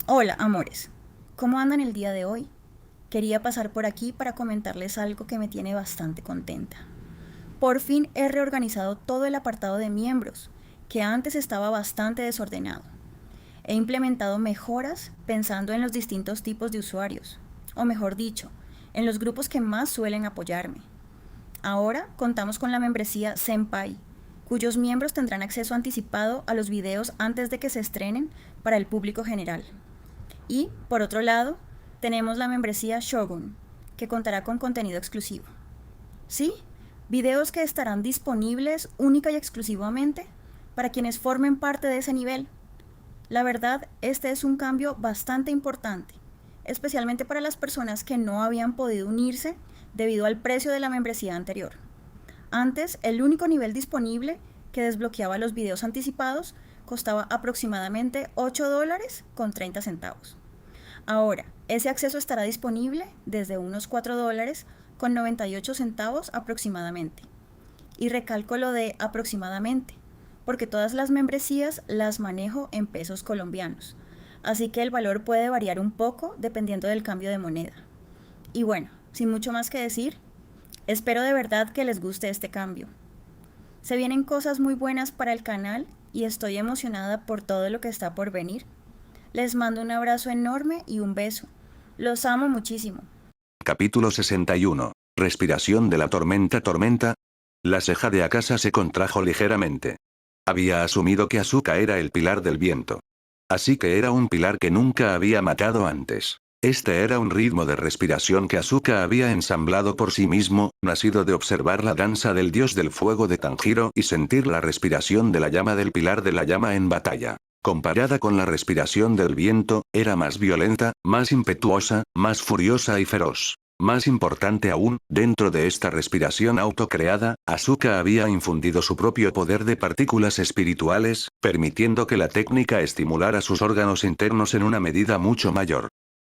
Hola, amores. ¿Cómo andan el día de hoy? Quería pasar por aquí para comentarles algo que me tiene bastante contenta. Por fin he reorganizado todo el apartado de miembros, que antes estaba bastante desordenado. He implementado mejoras pensando en los distintos tipos de usuarios, o mejor dicho, en los grupos que más suelen apoyarme. Ahora contamos con la membresía Senpai, cuyos miembros tendrán acceso anticipado a los videos antes de que se estrenen para el público general. Y, por otro lado, tenemos la membresía Shogun, que contará con contenido exclusivo. ¿Sí? Videos que estarán disponibles única y exclusivamente para quienes formen parte de ese nivel. La verdad, este es un cambio bastante importante, especialmente para las personas que no habían podido unirse debido al precio de la membresía anterior. Antes, el único nivel disponible que desbloqueaba los videos anticipados costaba aproximadamente $8 con 30 centavos. Ahora, ese acceso estará disponible desde unos $4 con 98 centavos aproximadamente. Y recalco lo de aproximadamente, porque todas las membresías las manejo en pesos colombianos, así que el valor puede variar un poco dependiendo del cambio de moneda. Y bueno, sin mucho más que decir, espero de verdad que les guste este cambio. Se vienen cosas muy buenas para el canal y estoy emocionada por todo lo que está por venir. Les mando un abrazo enorme y un beso. Los amo muchísimo. Capítulo 61. Respiración de la tormenta. La ceja de Akasa se contrajo ligeramente. Había asumido que Asuka era el pilar del viento. Así que era un pilar que nunca había matado antes. Este era un ritmo de respiración que Asuka había ensamblado por sí mismo, nacido de observar la danza del dios del fuego de Tanjiro y sentir la respiración de la llama del pilar de la llama en batalla. Comparada con la respiración del viento, era más violenta, más impetuosa, más furiosa y feroz. Más importante aún, dentro de esta respiración autocreada, Asuka había infundido su propio poder de partículas espirituales, permitiendo que la técnica estimulara sus órganos internos en una medida mucho mayor.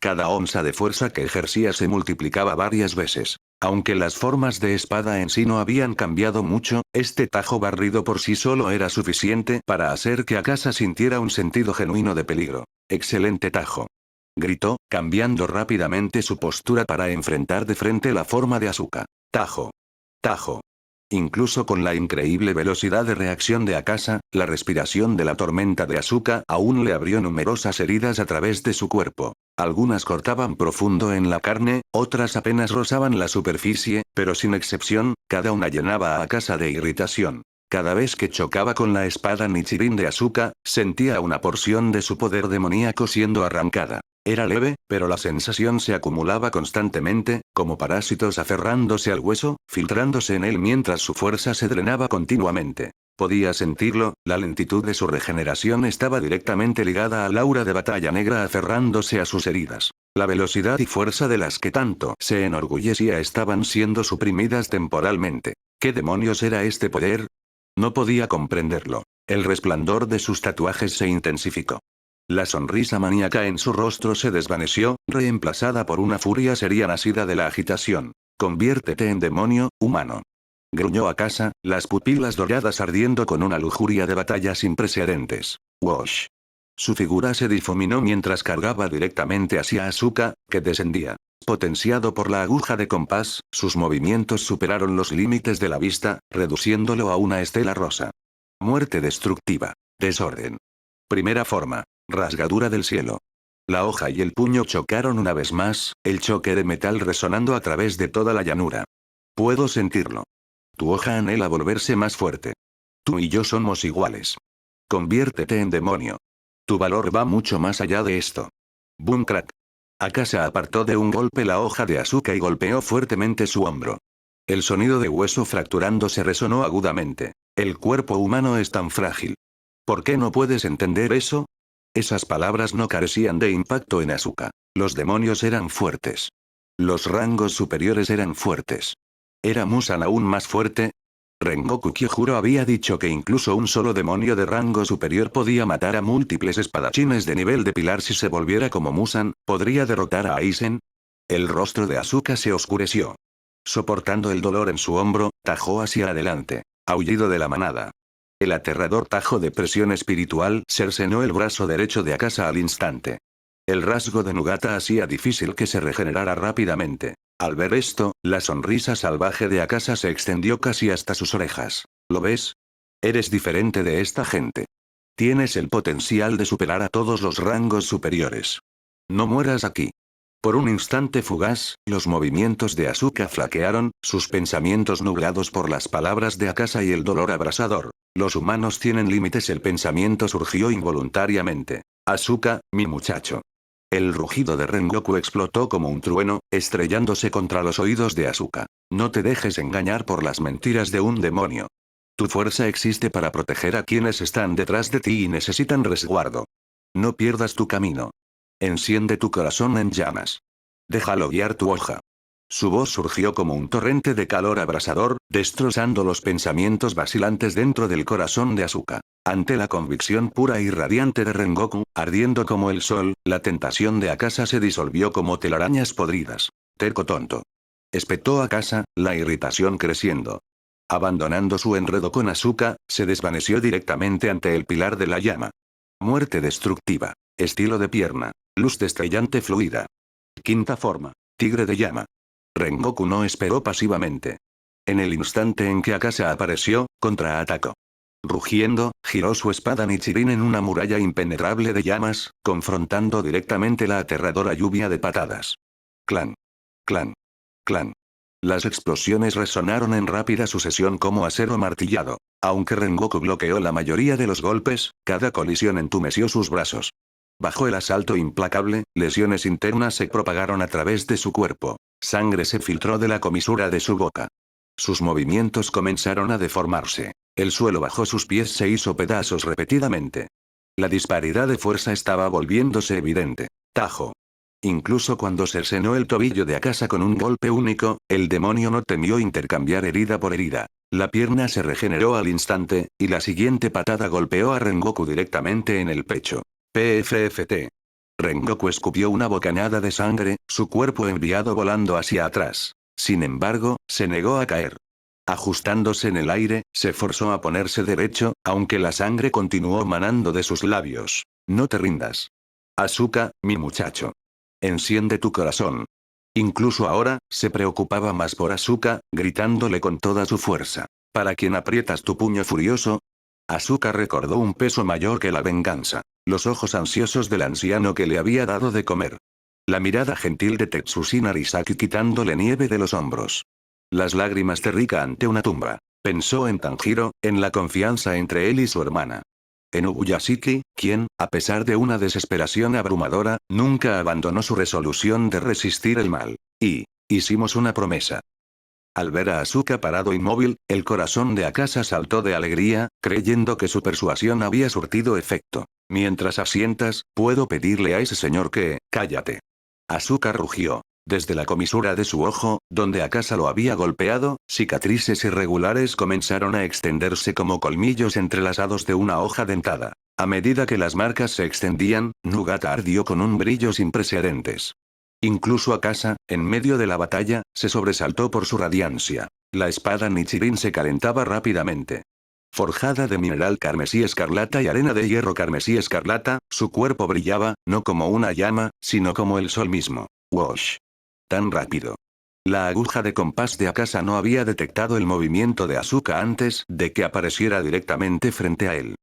Cada onza de fuerza que ejercía se multiplicaba varias veces. Aunque las formas de espada en sí no habían cambiado mucho, este tajo barrido por sí solo era suficiente para hacer que Akasa sintiera un sentido genuino de peligro. ¡Excelente tajo!, gritó, cambiando rápidamente su postura para enfrentar de frente la forma de Asuka. Tajo. Tajo. Incluso con la increíble velocidad de reacción de Akasa, la respiración de la tormenta de Asuka aún le abrió numerosas heridas a través de su cuerpo. Algunas cortaban profundo en la carne, otras apenas rozaban la superficie, pero sin excepción, cada una llenaba a Akasa de irritación. Cada vez que chocaba con la espada Nichirin de Asuka, sentía una porción de su poder demoníaco siendo arrancada. Era leve, pero la sensación se acumulaba constantemente, como parásitos aferrándose al hueso, filtrándose en él mientras su fuerza se drenaba continuamente. Podía sentirlo, la lentitud de su regeneración estaba directamente ligada al aura de batalla negra aferrándose a sus heridas. La velocidad y fuerza de las que tanto se enorgullecía estaban siendo suprimidas temporalmente. ¿Qué demonios era este poder? No podía comprenderlo. El resplandor de sus tatuajes se intensificó. La sonrisa maníaca en su rostro se desvaneció, reemplazada por una furia seria nacida de la agitación. Conviértete en demonio, humano. Gruñó Akasa, las pupilas doradas ardiendo con una lujuria de batalla sin precedentes. Wash. Su figura se difuminó mientras cargaba directamente hacia Asuka, que descendía. Potenciado por la aguja de compás, sus movimientos superaron los límites de la vista, reduciéndolo a una estela rosa. Muerte destructiva. Desorden. Primera forma. Rasgadura del cielo. La hoja y el puño chocaron una vez más, el choque de metal resonando a través de toda la llanura. Puedo sentirlo. Tu hoja anhela volverse más fuerte. Tú y yo somos iguales. Conviértete en demonio. Tu valor va mucho más allá de esto. Boom crack. Akasa apartó de un golpe la hoja de Asuka y golpeó fuertemente su hombro. El sonido de hueso fracturándose resonó agudamente. El cuerpo humano es tan frágil. ¿Por qué no puedes entender eso? Esas palabras no carecían de impacto en Asuka. Los demonios eran fuertes. Los rangos superiores eran fuertes. ¿Era Musan aún más fuerte? Rengoku Kyojuro había dicho que incluso un solo demonio de rango superior podía matar a múltiples espadachines de nivel de pilar si se volviera como Musan, ¿podría derrotar a Aizen? El rostro de Asuka se oscureció. Soportando el dolor en su hombro, tajó hacia adelante. Aullido de la manada. El aterrador tajo de presión espiritual cercenó el brazo derecho de Akasa al instante. El rasgo de Nugata hacía difícil que se regenerara rápidamente. Al ver esto, la sonrisa salvaje de Akasa se extendió casi hasta sus orejas. ¿Lo ves? Eres diferente de esta gente. Tienes el potencial de superar a todos los rangos superiores. No mueras aquí. Por un instante fugaz, los movimientos de Asuka flaquearon, sus pensamientos nublados por las palabras de Akasa y el dolor abrasador. Los humanos tienen límites. El pensamiento surgió involuntariamente. Asuka, mi muchacho. El rugido de Rengoku explotó como un trueno, estrellándose contra los oídos de Asuka. No te dejes engañar por las mentiras de un demonio. Tu fuerza existe para proteger a quienes están detrás de ti y necesitan resguardo. No pierdas tu camino. Enciende tu corazón en llamas. Déjalo guiar tu hoja. Su voz surgió como un torrente de calor abrasador, destrozando los pensamientos vacilantes dentro del corazón de Asuka. Ante la convicción pura y radiante de Rengoku, ardiendo como el sol, la tentación de Akasa se disolvió como telarañas podridas. Terco tonto. Espetó Akasa, la irritación creciendo. Abandonando su enredo con Asuka, se desvaneció directamente ante el pilar de la llama. Muerte destructiva. Estilo de pierna. Luz destellante fluida. Quinta forma. Tigre de llama. Rengoku no esperó pasivamente. En el instante en que Akasa apareció, contraatacó. Rugiendo, giró su espada Nichirin en una muralla impenetrable de llamas, confrontando directamente la aterradora lluvia de patadas. Clan. Clan. Clan. Las explosiones resonaron en rápida sucesión como acero martillado. Aunque Rengoku bloqueó la mayoría de los golpes, cada colisión entumeció sus brazos. Bajo el asalto implacable, lesiones internas se propagaron a través de su cuerpo. Sangre se filtró de la comisura de su boca. Sus movimientos comenzaron a deformarse. El suelo bajo sus pies se hizo pedazos repetidamente. La disparidad de fuerza estaba volviéndose evidente. Tajo. Incluso cuando cercenó el tobillo de Akasa con un golpe único, el demonio no temió intercambiar herida por herida. La pierna se regeneró al instante, y la siguiente patada golpeó a Rengoku directamente en el pecho. PFFT. Rengoku escupió una bocanada de sangre, su cuerpo enviado volando hacia atrás. Sin embargo, se negó a caer. Ajustándose en el aire, se forzó a ponerse derecho, aunque la sangre continuó manando de sus labios. No te rindas. Asuka, mi muchacho. Enciende tu corazón. Incluso ahora, se preocupaba más por Asuka, gritándole con toda su fuerza. ¿Para quién aprietas tu puño furioso? Asuka recordó un peso mayor que la venganza. Los ojos ansiosos del anciano que le había dado de comer. La mirada gentil de Tetsushi Narisaki quitándole nieve de los hombros. Las lágrimas de Rika ante una tumba. Pensó en Tanjiro, en la confianza entre él y su hermana. En Ubuyashiki, quien, a pesar de una desesperación abrumadora, nunca abandonó su resolución de resistir el mal. Hicimos una promesa. Al ver a Asuka parado inmóvil, el corazón de Akasa saltó de alegría, creyendo que su persuasión había surtido efecto. Mientras asientas, puedo pedirle a ese señor que, cállate. Asuka rugió. Desde la comisura de su ojo, donde Akasa lo había golpeado, cicatrices irregulares comenzaron a extenderse como colmillos entrelazados de una hoja dentada. A medida que las marcas se extendían, Nugata ardió con un brillo sin precedentes. Incluso Akasa, en medio de la batalla, se sobresaltó por su radiancia. La espada Nichirin se calentaba rápidamente. Forjada de mineral carmesí escarlata y arena de hierro carmesí escarlata, su cuerpo brillaba, no como una llama, sino como el sol mismo. Wash. Tan rápido. La aguja de compás de Akasa no había detectado el movimiento de Asuka antes de que apareciera directamente frente a él.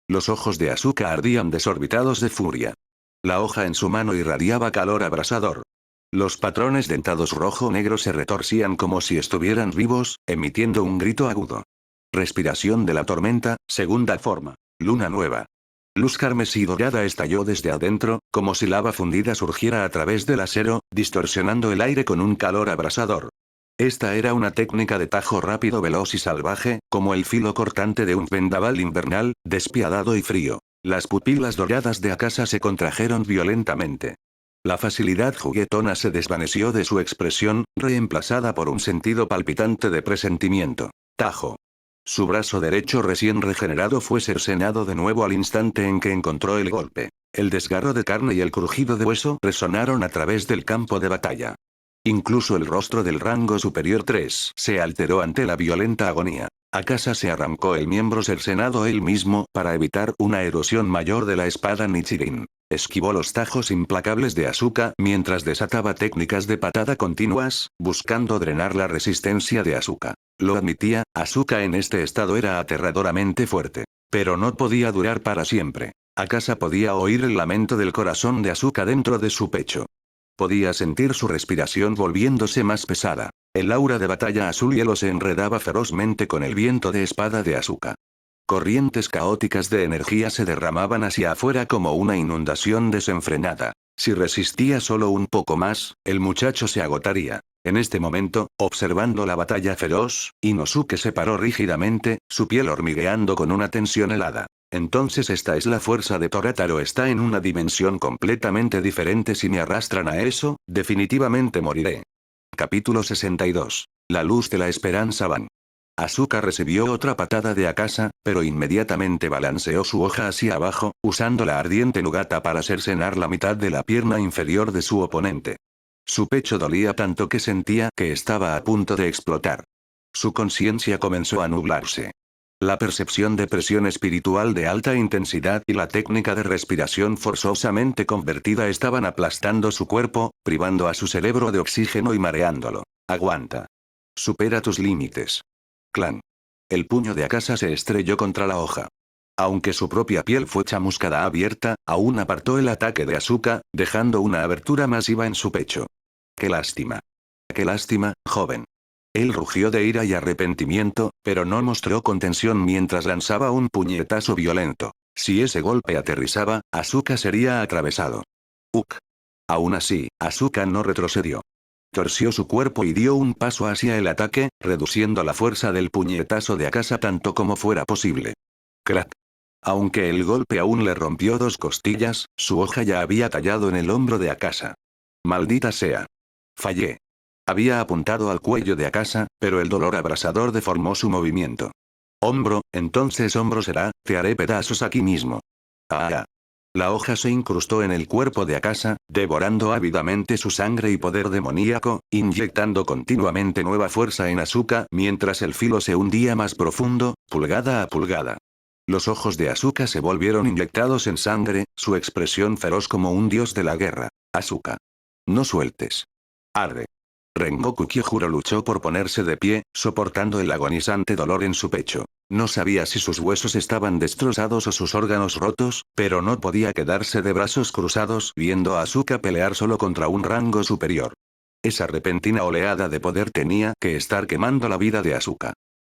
Los ojos de Asuka ardían desorbitados de furia. La hoja en su mano irradiaba calor abrasador. Los patrones dentados rojo-negro se retorcían como si estuvieran vivos, emitiendo un grito agudo. Respiración de la tormenta, segunda forma. Luna nueva. Luz carmesí dorada estalló desde adentro, como si lava fundida surgiera a través del acero, distorsionando el aire con un calor abrasador. Esta era una técnica de tajo rápido, veloz y salvaje, como el filo cortante de un vendaval invernal, despiadado y frío. Las pupilas doradas de Akasa se contrajeron violentamente. La facilidad juguetona se desvaneció de su expresión, reemplazada por un sentido palpitante de presentimiento. Tajo. Su brazo derecho recién regenerado fue cercenado de nuevo al instante en que encontró el golpe. El desgarro de carne y el crujido de hueso resonaron a través del campo de batalla. Incluso el rostro del rango superior 3 se alteró ante la violenta agonía. Akasa se arrancó el miembro cercenado él mismo para evitar una erosión mayor de la espada Nichirin. Esquivó los tajos implacables de Asuka mientras desataba técnicas de patada continuas, buscando drenar la resistencia de Asuka. Lo admitía, Asuka en este estado era aterradoramente fuerte. Pero no podía durar para siempre. Akasa podía oír el lamento del corazón de Asuka dentro de su pecho. Podía sentir su respiración volviéndose más pesada. El aura de batalla azul hielo se enredaba ferozmente con el viento de espada de Asuka. Corrientes caóticas de energía se derramaban hacia afuera como una inundación desenfrenada. Si resistía solo un poco más, el muchacho se agotaría. En este momento, observando la batalla feroz, Inosuke se paró rígidamente, su piel hormigueando con una tensión helada. Entonces esta es la fuerza de Torataro, está en una dimensión completamente diferente. Si me arrastran a eso, definitivamente moriré. Capítulo 62. La luz de la esperanza van. Asuka recibió otra patada de Akasa, pero inmediatamente balanceó su hoja hacia abajo, usando la ardiente nugata para cercenar la mitad de la pierna inferior de su oponente. Su pecho dolía tanto que sentía que estaba a punto de explotar. Su conciencia comenzó a nublarse. La percepción de presión espiritual de alta intensidad y la técnica de respiración forzosamente convertida estaban aplastando su cuerpo, privando a su cerebro de oxígeno y mareándolo. Aguanta. Supera tus límites. Clan. El puño de Akasa se estrelló contra la hoja. Aunque su propia piel fue chamuscada abierta, aún apartó el ataque de Asuka, dejando una abertura masiva en su pecho. ¡Qué lástima! ¡Qué lástima, joven! Él rugió de ira y arrepentimiento, pero no mostró contención mientras lanzaba un puñetazo violento. Si ese golpe aterrizaba, Asuka sería atravesado. ¡Uk! Aún así, Asuka no retrocedió. Torció su cuerpo y dio un paso hacia el ataque, reduciendo la fuerza del puñetazo de Akasa tanto como fuera posible. ¡Crack! Aunque el golpe aún le rompió dos costillas, su hoja ya había tallado en el hombro de Akasa. ¡Maldita sea! Fallé. Había apuntado al cuello de Akasa, pero el dolor abrasador deformó su movimiento. Hombro, entonces hombro será, te haré pedazos aquí mismo. ¡Ah! La hoja se incrustó en el cuerpo de Akasa, devorando ávidamente su sangre y poder demoníaco, inyectando continuamente nueva fuerza en Asuka mientras el filo se hundía más profundo, pulgada a pulgada. Los ojos de Asuka se volvieron inyectados en sangre, su expresión feroz como un dios de la guerra. Asuka. No sueltes. Arde. Rengoku Kyojuro luchó por ponerse de pie, soportando el agonizante dolor en su pecho. No sabía si sus huesos estaban destrozados o sus órganos rotos, pero no podía quedarse de brazos cruzados viendo a Asuka pelear solo contra un rango superior. Esa repentina oleada de poder tenía que estar quemando la vida de Asuka.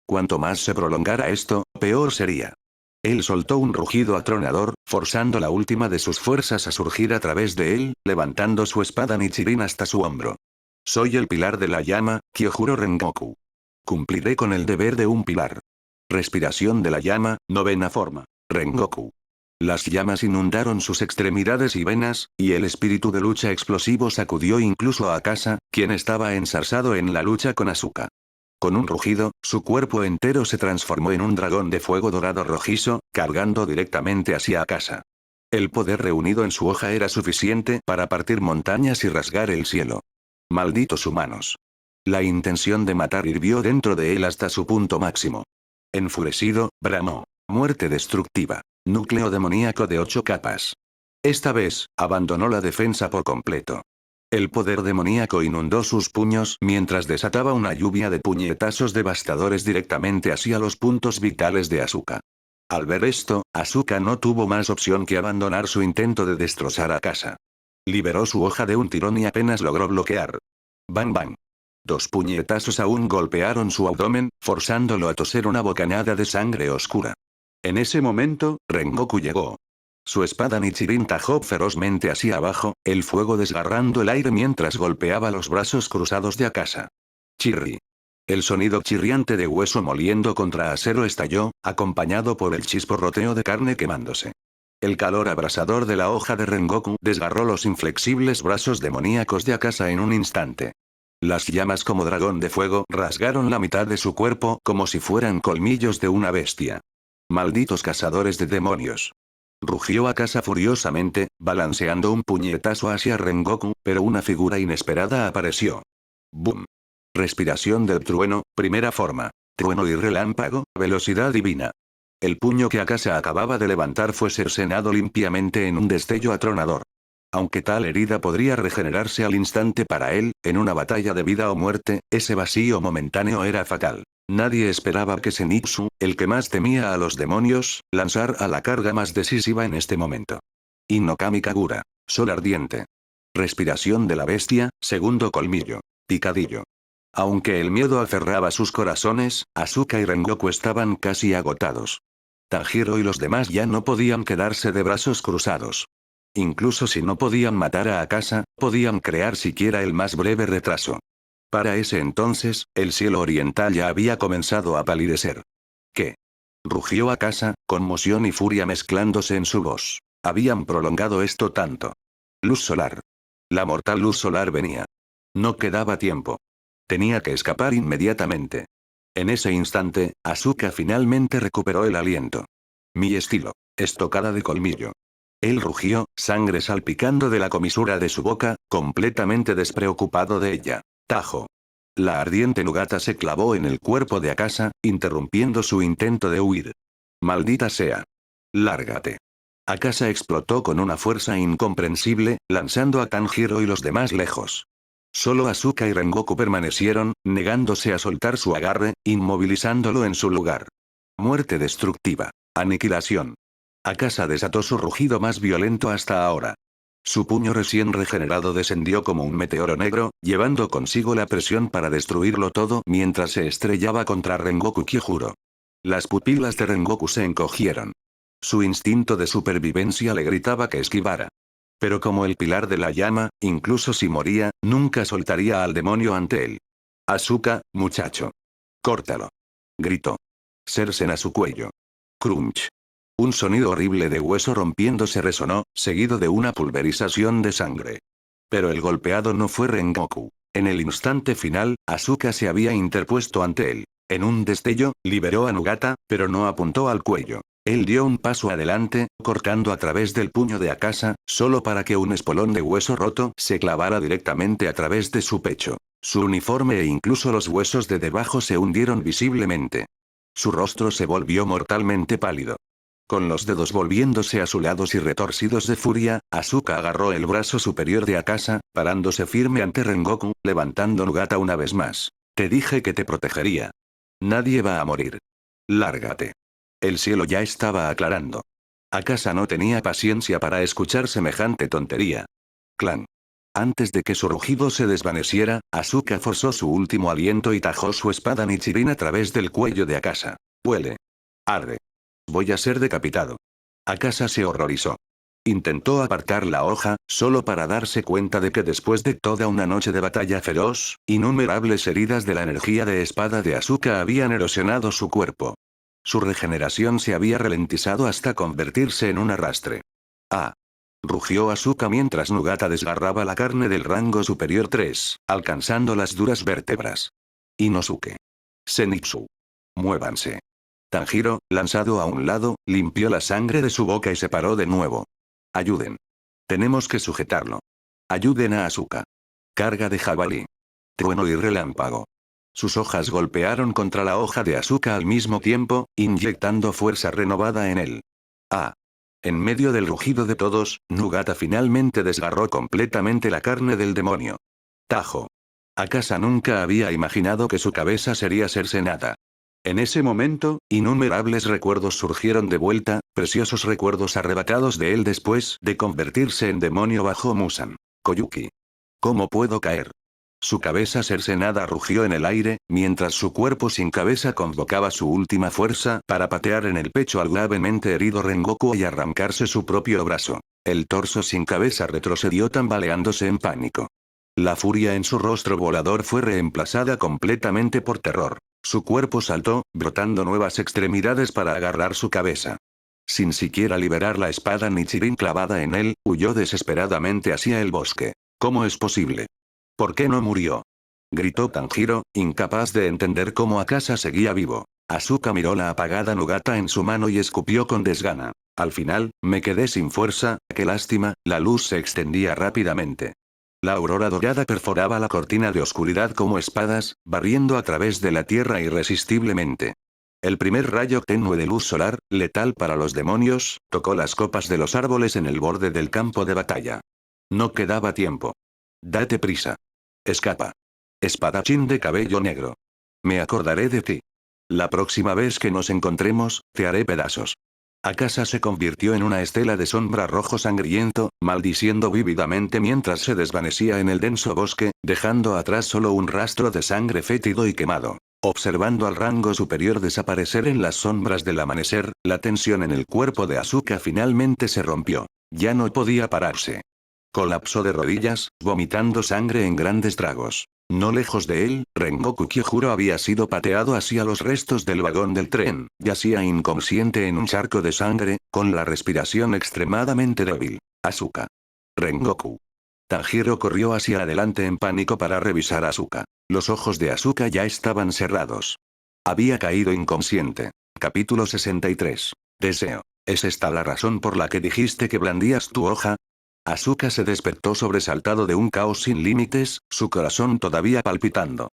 Cuanto más se prolongara esto, peor sería. Él soltó un rugido atronador, forzando la última de sus fuerzas a surgir a través de él, levantando su espada Nichirin hasta su hombro. Soy el pilar de la llama, Kyojuro Rengoku. Cumpliré con el deber de un pilar. Respiración de la llama, novena forma. Rengoku. Las llamas inundaron sus extremidades y venas, y el espíritu de lucha explosivo sacudió incluso a Akasa, quien estaba ensarzado en la lucha con Asuka. Con un rugido, su cuerpo entero se transformó en un dragón de fuego dorado rojizo, cargando directamente hacia Akasa. El poder reunido en su hoja era suficiente para partir montañas y rasgar el cielo. Malditos humanos. La intención de matar hirvió dentro de él hasta su punto máximo. Enfurecido, bramó. Muerte destructiva. Núcleo demoníaco de 8 capas. Esta vez, abandonó la defensa por completo. El poder demoníaco inundó sus puños mientras desataba una lluvia de puñetazos devastadores directamente hacia los puntos vitales de Asuka. Al ver esto, Asuka no tuvo más opción que abandonar su intento de destrozar a Akasa. Liberó su hoja de un tirón y apenas logró bloquear. Bang bang. 2 puñetazos aún golpearon su abdomen, forzándolo a toser una bocanada de sangre oscura. En ese momento, Rengoku llegó. Su espada Nichirin tajó ferozmente hacia abajo, el fuego desgarrando el aire mientras golpeaba los brazos cruzados de Akasa. Chirri. El sonido chirriante de hueso moliendo contra acero estalló, acompañado por el chisporroteo de carne quemándose. El calor abrasador de la hoja de Rengoku desgarró los inflexibles brazos demoníacos de Akasa en un instante. Las llamas como dragón de fuego rasgaron la mitad de su cuerpo como si fueran colmillos de una bestia. Malditos cazadores de demonios. Rugió Akasa furiosamente, balanceando un puñetazo hacia Rengoku, pero una figura inesperada apareció. ¡Bum! Respiración del trueno, primera forma. Trueno y relámpago, velocidad divina. El puño que Akasa acababa de levantar fue cercenado limpiamente en un destello atronador. Aunque tal herida podría regenerarse al instante para él, en una batalla de vida o muerte, ese vacío momentáneo era fatal. Nadie esperaba que Zenitsu, el que más temía a los demonios, lanzara la carga más decisiva en este momento. Inokami Kagura. Sol ardiente. Respiración de la bestia, segundo colmillo. Picadillo. Aunque el miedo aferraba sus corazones, Asuka y Rengoku estaban casi agotados. Tanjiro y los demás ya no podían quedarse de brazos cruzados. Incluso si no podían matar a Akasa, podían crear siquiera el más breve retraso. Para ese entonces, el cielo oriental ya había comenzado a palidecer. ¿Qué? Rugió Akasa, conmoción y furia mezclándose en su voz. Habían prolongado esto tanto. Luz solar. La mortal luz solar venía. No quedaba tiempo. Tenía que escapar inmediatamente. En ese instante, Asuka finalmente recuperó el aliento. Mi estilo. Estocada de colmillo. Él rugió, sangre salpicando de la comisura de su boca, completamente despreocupado de ella. Tajo. La ardiente nugata se clavó en el cuerpo de Akasa, interrumpiendo su intento de huir. Maldita sea. Lárgate. Akasa explotó con una fuerza incomprensible, lanzando a Tanjiro y los demás lejos. Solo Asuka y Rengoku permanecieron, negándose a soltar su agarre, inmovilizándolo en su lugar. Muerte destructiva. Aniquilación. Akasa desató su rugido más violento hasta ahora. Su puño recién regenerado descendió como un meteoro negro, llevando consigo la presión para destruirlo todo mientras se estrellaba contra Rengoku Kyojuro. Las pupilas de Rengoku se encogieron. Su instinto de supervivencia le gritaba que esquivara. Pero como el pilar de la llama, incluso si moría, nunca soltaría al demonio ante él. Asuka, muchacho. Córtalo. Gritó. Cercen a su cuello. Crunch. Un sonido horrible de hueso rompiéndose resonó, seguido de una pulverización de sangre. Pero el golpeado no fue Rengoku. En el instante final, Asuka se había interpuesto ante él. En un destello, liberó a Nugata, pero no apuntó al cuello. Él dio un paso adelante, cortando a través del puño de Akasa, solo para que un espolón de hueso roto se clavara directamente a través de su pecho. Su uniforme e incluso los huesos de debajo se hundieron visiblemente. Su rostro se volvió mortalmente pálido. Con los dedos volviéndose azulados y retorcidos de furia, Asuka agarró el brazo superior de Akasa, parándose firme ante Rengoku, levantando Nugata una vez más. Te dije que te protegería. Nadie va a morir. Lárgate. El cielo ya estaba aclarando. Akasa no tenía paciencia para escuchar semejante tontería. Clan. Antes de que su rugido se desvaneciera, Asuka forzó su último aliento y tajó su espada Nichirin a través del cuello de Akasa. Huele. Arde. Voy a ser decapitado. Akasa se horrorizó. Intentó apartar la hoja, solo para darse cuenta de que después de toda una noche de batalla feroz, innumerables heridas de la energía de espada de Asuka habían erosionado su cuerpo. Su regeneración se había ralentizado hasta convertirse en un arrastre. ¡Ah! Rugió Asuka mientras Nugata desgarraba la carne del rango superior 3, alcanzando las duras vértebras. Inosuke. Zenitsu. Muévanse. Tanjiro, lanzado a un lado, limpió la sangre de su boca y se paró de nuevo. Ayuden. Tenemos que sujetarlo. Ayuden a Asuka. Carga de jabalí. Trueno y relámpago. Sus hojas golpearon contra la hoja de Asuka al mismo tiempo, inyectando fuerza renovada en él. Ah. En medio del rugido de todos, Nugata finalmente desgarró completamente la carne del demonio. Tajo. Akasa nunca había imaginado que su cabeza sería cercenada. En ese momento, innumerables recuerdos surgieron de vuelta, preciosos recuerdos arrebatados de él después de convertirse en demonio bajo Musan. Koyuki. ¿Cómo puedo caer? Su cabeza cercenada rugió en el aire, mientras su cuerpo sin cabeza convocaba su última fuerza para patear en el pecho al gravemente herido Rengoku y arrancarse su propio brazo. El torso sin cabeza retrocedió tambaleándose en pánico. La furia en su rostro volador fue reemplazada completamente por terror. Su cuerpo saltó, brotando nuevas extremidades para agarrar su cabeza. Sin siquiera liberar la espada Nichirin clavada en él, huyó desesperadamente hacia el bosque. ¿Cómo es posible? ¿Por qué no murió? Gritó Tanjiro, incapaz de entender cómo Akasa seguía vivo. Asuka miró la apagada Nugata en su mano y escupió con desgana. Al final, me quedé sin fuerza, qué lástima, la luz se extendía rápidamente. La aurora dorada perforaba la cortina de oscuridad como espadas, barriendo a través de la tierra irresistiblemente. El primer rayo tenue de luz solar, letal para los demonios, tocó las copas de los árboles en el borde del campo de batalla. No quedaba tiempo. Date prisa. Escapa. Espadachín de cabello negro. Me acordaré de ti. La próxima vez que nos encontremos, te haré pedazos. Akasa se convirtió en una estela de sombra rojo sangriento, maldiciendo vívidamente mientras se desvanecía en el denso bosque, dejando atrás solo un rastro de sangre fétido y quemado. Observando al rango superior desaparecer en las sombras del amanecer, la tensión en el cuerpo de Asuka finalmente se rompió. Ya no podía pararse. Colapsó de rodillas, vomitando sangre en grandes tragos. No lejos de él, Rengoku Kyojuro había sido pateado hacia los restos del vagón del tren, yacía inconsciente en un charco de sangre, con la respiración extremadamente débil. Asuka. Rengoku. Tanjiro corrió hacia adelante en pánico para revisar a Asuka. Los ojos de Asuka ya estaban cerrados. Había caído inconsciente. Capítulo 63. Deseo. ¿Es esta la razón por la que dijiste que blandías tu hoja? Asuka se despertó sobresaltado de un caos sin límites, su corazón todavía palpitando.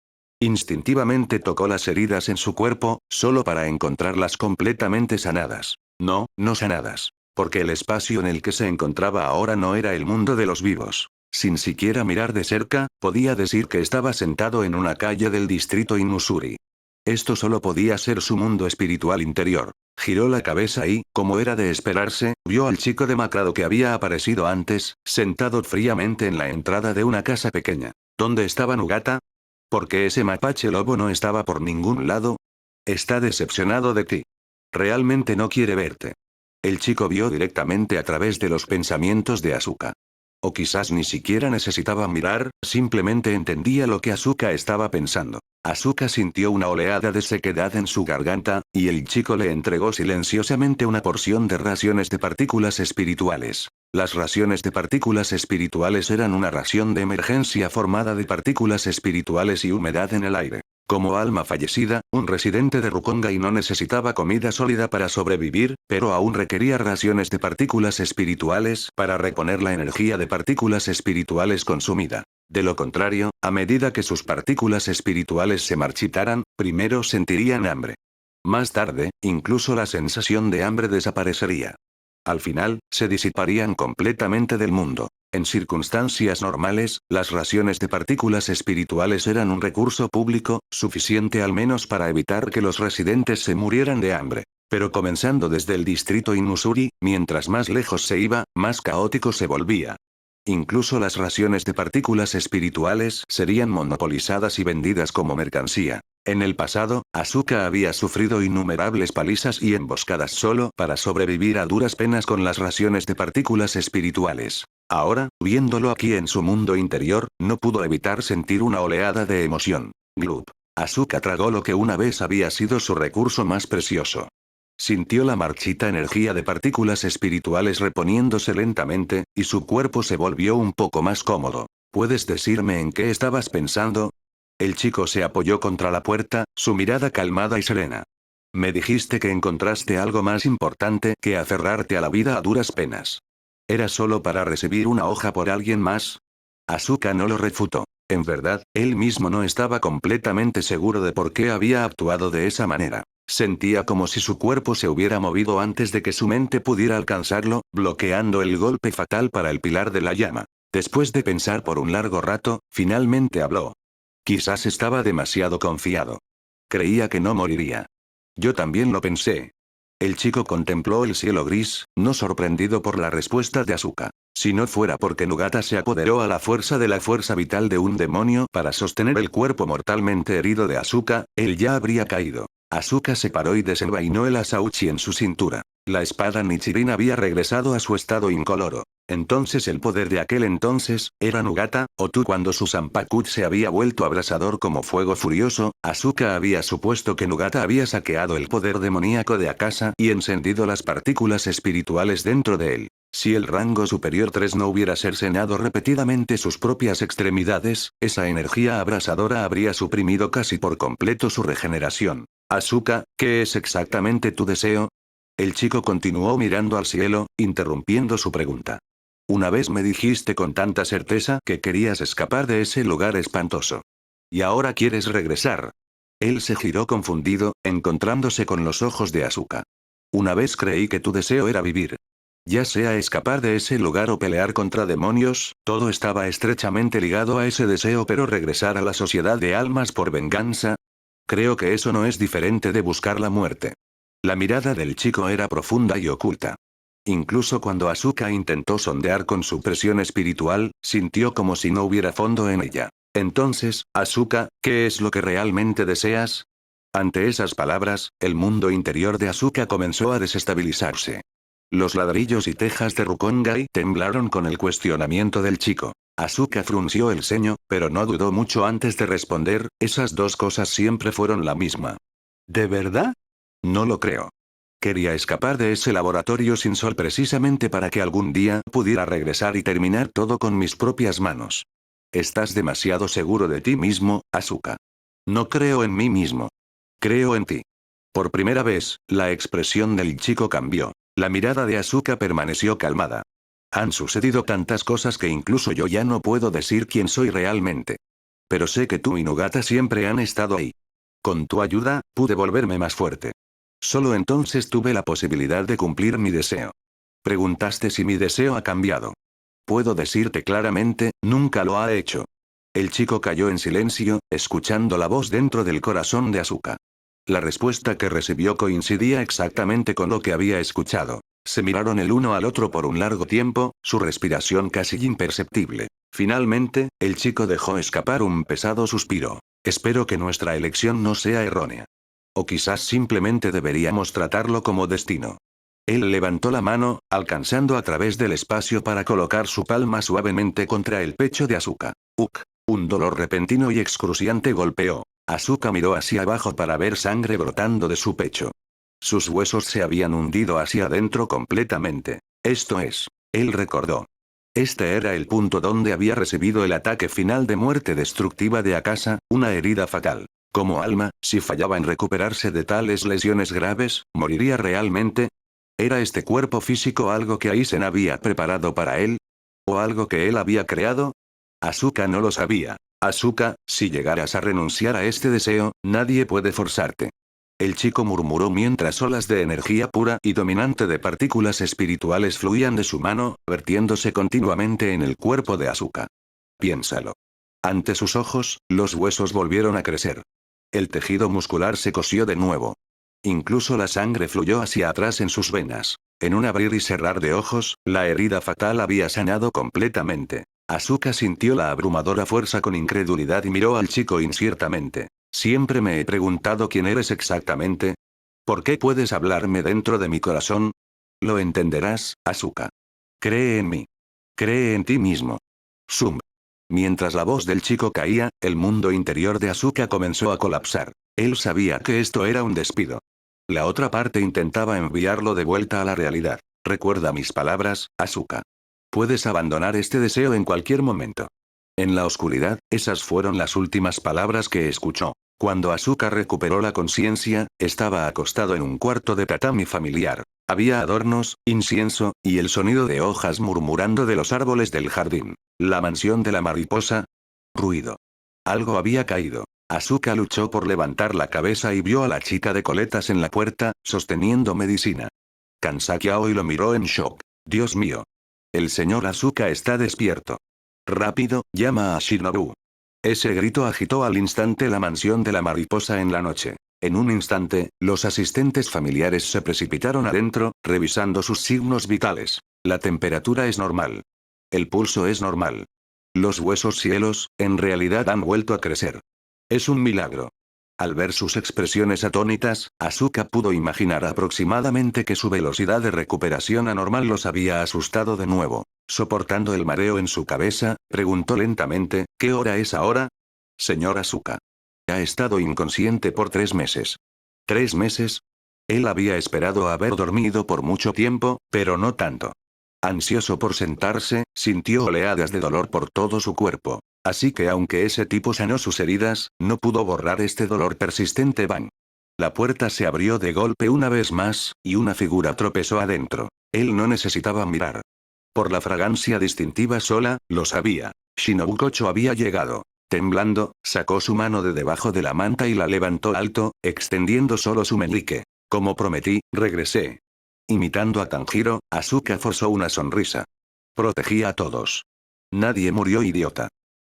Instintivamente tocó las heridas en su cuerpo, solo para encontrarlas completamente sanadas. No, no sanadas. Porque el espacio en el que se encontraba ahora no era el mundo de los vivos. Sin siquiera mirar de cerca, podía decir que estaba sentado en una calle del distrito Inusuri. Esto solo podía ser su mundo espiritual interior. Giró la cabeza y, como era de esperarse, vio al chico demacrado que había aparecido antes, sentado fríamente en la entrada de una casa pequeña. ¿Dónde estaba Nugata? ¿Por qué ese mapache lobo no estaba por ningún lado? Está decepcionado de ti. Realmente no quiere verte. El chico vio directamente a través de los pensamientos de Asuka. O quizás ni siquiera necesitaba mirar, simplemente entendía lo que Asuka estaba pensando. Asuka sintió una oleada de sequedad en su garganta, y el chico le entregó silenciosamente una porción de raciones de partículas espirituales. Las raciones de partículas espirituales eran una ración de emergencia formada de partículas espirituales y humedad en el aire. Como alma fallecida, un residente de Rukongai no necesitaba comida sólida para sobrevivir, pero aún requería raciones de partículas espirituales para reponer la energía de partículas espirituales consumida. De lo contrario, a medida que sus partículas espirituales se marchitaran, primero sentirían hambre. Más tarde, incluso la sensación de hambre desaparecería. Al final, se disiparían completamente del mundo. En circunstancias normales, las raciones de partículas espirituales eran un recurso público, suficiente al menos para evitar que los residentes se murieran de hambre. Pero comenzando desde el distrito Inusuri, mientras más lejos se iba, más caótico se volvía. Incluso las raciones de partículas espirituales serían monopolizadas y vendidas como mercancía. En el pasado, Asuka había sufrido innumerables palizas y emboscadas solo para sobrevivir a duras penas con las raciones de partículas espirituales. Ahora, viéndolo aquí en su mundo interior, no pudo evitar sentir una oleada de emoción. Glup. Asuka tragó lo que una vez había sido su recurso más precioso. Sintió la marchita energía de partículas espirituales reponiéndose lentamente, y su cuerpo se volvió un poco más cómodo. ¿Puedes decirme en qué estabas pensando? El chico se apoyó contra la puerta, su mirada calmada y serena. Me dijiste que encontraste algo más importante que aferrarte a la vida a duras penas. ¿Era solo para recibir una hoja por alguien más? Asuka no lo refutó. En verdad, él mismo no estaba completamente seguro de por qué había actuado de esa manera. Sentía como si su cuerpo se hubiera movido antes de que su mente pudiera alcanzarlo, bloqueando el golpe fatal para el pilar de la llama. Después de pensar por un largo rato, finalmente habló. Quizás estaba demasiado confiado. Creía que no moriría. Yo también lo pensé. El chico contempló el cielo gris, no sorprendido por la respuesta de Asuka. Si no fuera porque Nugata se apoderó a la fuerza de la fuerza vital de un demonio para sostener el cuerpo mortalmente herido de Asuka, él ya habría caído. Asuka se paró y desenvainó el asauchi en su cintura. La espada Nichirin había regresado a su estado incoloro. Entonces el poder de aquel entonces, ¿era Nugata, o tú cuando su Zanpakuto se había vuelto abrasador como fuego furioso? Asuka había supuesto que Nugata había saqueado el poder demoníaco de Akasa y encendido las partículas espirituales dentro de él. Si el rango superior 3 no hubiera cercenado repetidamente sus propias extremidades, esa energía abrasadora habría suprimido casi por completo su regeneración. Asuka, ¿qué es exactamente tu deseo? El chico continuó mirando al cielo, interrumpiendo su pregunta. Una vez me dijiste con tanta certeza que querías escapar de ese lugar espantoso. Y ahora quieres regresar. Él se giró confundido, encontrándose con los ojos de Asuka. Una vez creí que tu deseo era vivir. Ya sea escapar de ese lugar o pelear contra demonios, todo estaba estrechamente ligado a ese deseo, pero regresar a la sociedad de almas por venganza. Creo que eso no es diferente de buscar la muerte. La mirada del chico era profunda y oculta. Incluso cuando Asuka intentó sondear con su presión espiritual, sintió como si no hubiera fondo en ella. Entonces, Asuka, ¿qué es lo que realmente deseas? Ante esas palabras, el mundo interior de Asuka comenzó a desestabilizarse. Los ladrillos y tejas de Rukongai temblaron con el cuestionamiento del chico. Asuka frunció el ceño, pero no dudó mucho antes de responder, esas dos cosas siempre fueron la misma. ¿De verdad? No lo creo. Quería escapar de ese laboratorio sin sol precisamente para que algún día pudiera regresar y terminar todo con mis propias manos. Estás demasiado seguro de ti mismo, Asuka. No creo en mí mismo. Creo en ti. Por primera vez, la expresión del chico cambió. La mirada de Asuka permaneció calmada. Han sucedido tantas cosas que incluso yo ya no puedo decir quién soy realmente. Pero sé que tú y Nogata siempre han estado ahí. Con tu ayuda, pude volverme más fuerte. Solo entonces tuve la posibilidad de cumplir mi deseo. Preguntaste si mi deseo ha cambiado. Puedo decirte claramente, nunca lo ha hecho. El chico cayó en silencio, escuchando la voz dentro del corazón de Asuka. La respuesta que recibió coincidía exactamente con lo que había escuchado. Se miraron el uno al otro por un largo tiempo, su respiración casi imperceptible. Finalmente, el chico dejó escapar un pesado suspiro. Espero que nuestra elección no sea errónea. O quizás simplemente deberíamos tratarlo como destino. Él levantó la mano, alcanzando a través del espacio para colocar su palma suavemente contra el pecho de Asuka. Un dolor repentino y excruciante golpeó. Asuka miró hacia abajo para ver sangre brotando de su pecho. Sus huesos se habían hundido hacia adentro completamente. Esto es, él recordó. Este era el punto donde había recibido el ataque final de muerte destructiva de Akasa, una herida fatal. Como alma, si fallaba en recuperarse de tales lesiones graves, ¿moriría realmente? ¿Era este cuerpo físico algo que Aizen había preparado para él? ¿O algo que él había creado? Asuka no lo sabía. Asuka, si llegaras a renunciar a este deseo, nadie puede forzarte. El chico murmuró mientras olas de energía pura y dominante de partículas espirituales fluían de su mano, vertiéndose continuamente en el cuerpo de Asuka. Piénsalo. Ante sus ojos, los huesos volvieron a crecer. El tejido muscular se cosió de nuevo. Incluso la sangre fluyó hacia atrás en sus venas. En un abrir y cerrar de ojos, la herida fatal había sanado completamente. Asuka sintió la abrumadora fuerza con incredulidad y miró al chico inciertamente. Siempre me he preguntado quién eres exactamente. ¿Por qué puedes hablarme dentro de mi corazón? Lo entenderás, Asuka. Cree en mí. Cree en ti mismo. Sum. Mientras la voz del chico caía, el mundo interior de Asuka comenzó a colapsar. Él sabía que esto era un despido. La otra parte intentaba enviarlo de vuelta a la realidad. Recuerda mis palabras, Asuka. Puedes abandonar este deseo en cualquier momento. En la oscuridad, esas fueron las últimas palabras que escuchó. Cuando Asuka recuperó la conciencia, estaba acostado en un cuarto de tatami familiar. Había adornos, incienso, y el sonido de hojas murmurando de los árboles del jardín. La mansión de la mariposa. Ruido. Algo había caído. Asuka luchó por levantar la cabeza y vio a la chica de coletas en la puerta, sosteniendo medicina. Kansaki Aoi lo miró en shock. Dios mío. El señor Asuka está despierto. Rápido, llama a Shinobu. Ese grito agitó al instante la mansión de la mariposa en la noche. En un instante, los asistentes familiares se precipitaron adentro, revisando sus signos vitales. La temperatura es normal. El pulso es normal. Los huesos cielos, en realidad han vuelto a crecer. Es un milagro. Al ver sus expresiones atónitas, Asuka pudo imaginar aproximadamente que su velocidad de recuperación anormal los había asustado de nuevo. Soportando el mareo en su cabeza, preguntó lentamente, ¿qué hora es ahora? Señor Asuka. Ha estado inconsciente por 3 meses. ¿3 meses? Él había esperado haber dormido por mucho tiempo, pero no tanto. Ansioso por sentarse, sintió oleadas de dolor por todo su cuerpo. Así que aunque ese tipo sanó sus heridas, no pudo borrar este dolor persistente. Bang. La puerta se abrió de golpe una vez más, y una figura tropezó adentro. Él no necesitaba mirar. Por la fragancia distintiva sola, lo sabía. Shinobu Kocho había llegado. Temblando, sacó su mano de debajo de la manta y la levantó alto, extendiendo solo su meñique. Como prometí, regresé. Imitando a Tanjiro, Asuka forzó una sonrisa. Protegí a todos. Nadie murió, idiota.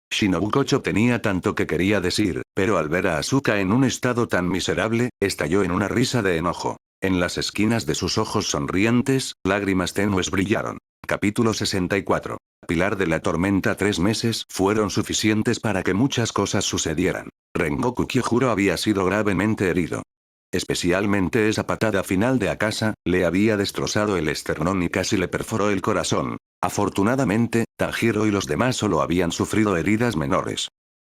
Shinobu Kocho tenía tanto que quería decir, pero al ver a Asuka en un estado tan miserable, estalló en una risa de enojo. En las esquinas de sus ojos sonrientes, lágrimas tenues brillaron. Capítulo 64. Pilar de la tormenta. 3 meses fueron suficientes para que muchas cosas sucedieran. Rengoku Kyojuro había sido gravemente herido. Especialmente esa patada final de Akasa, le había destrozado el esternón y casi le perforó el corazón. Afortunadamente, Tanjiro y los demás solo habían sufrido heridas menores.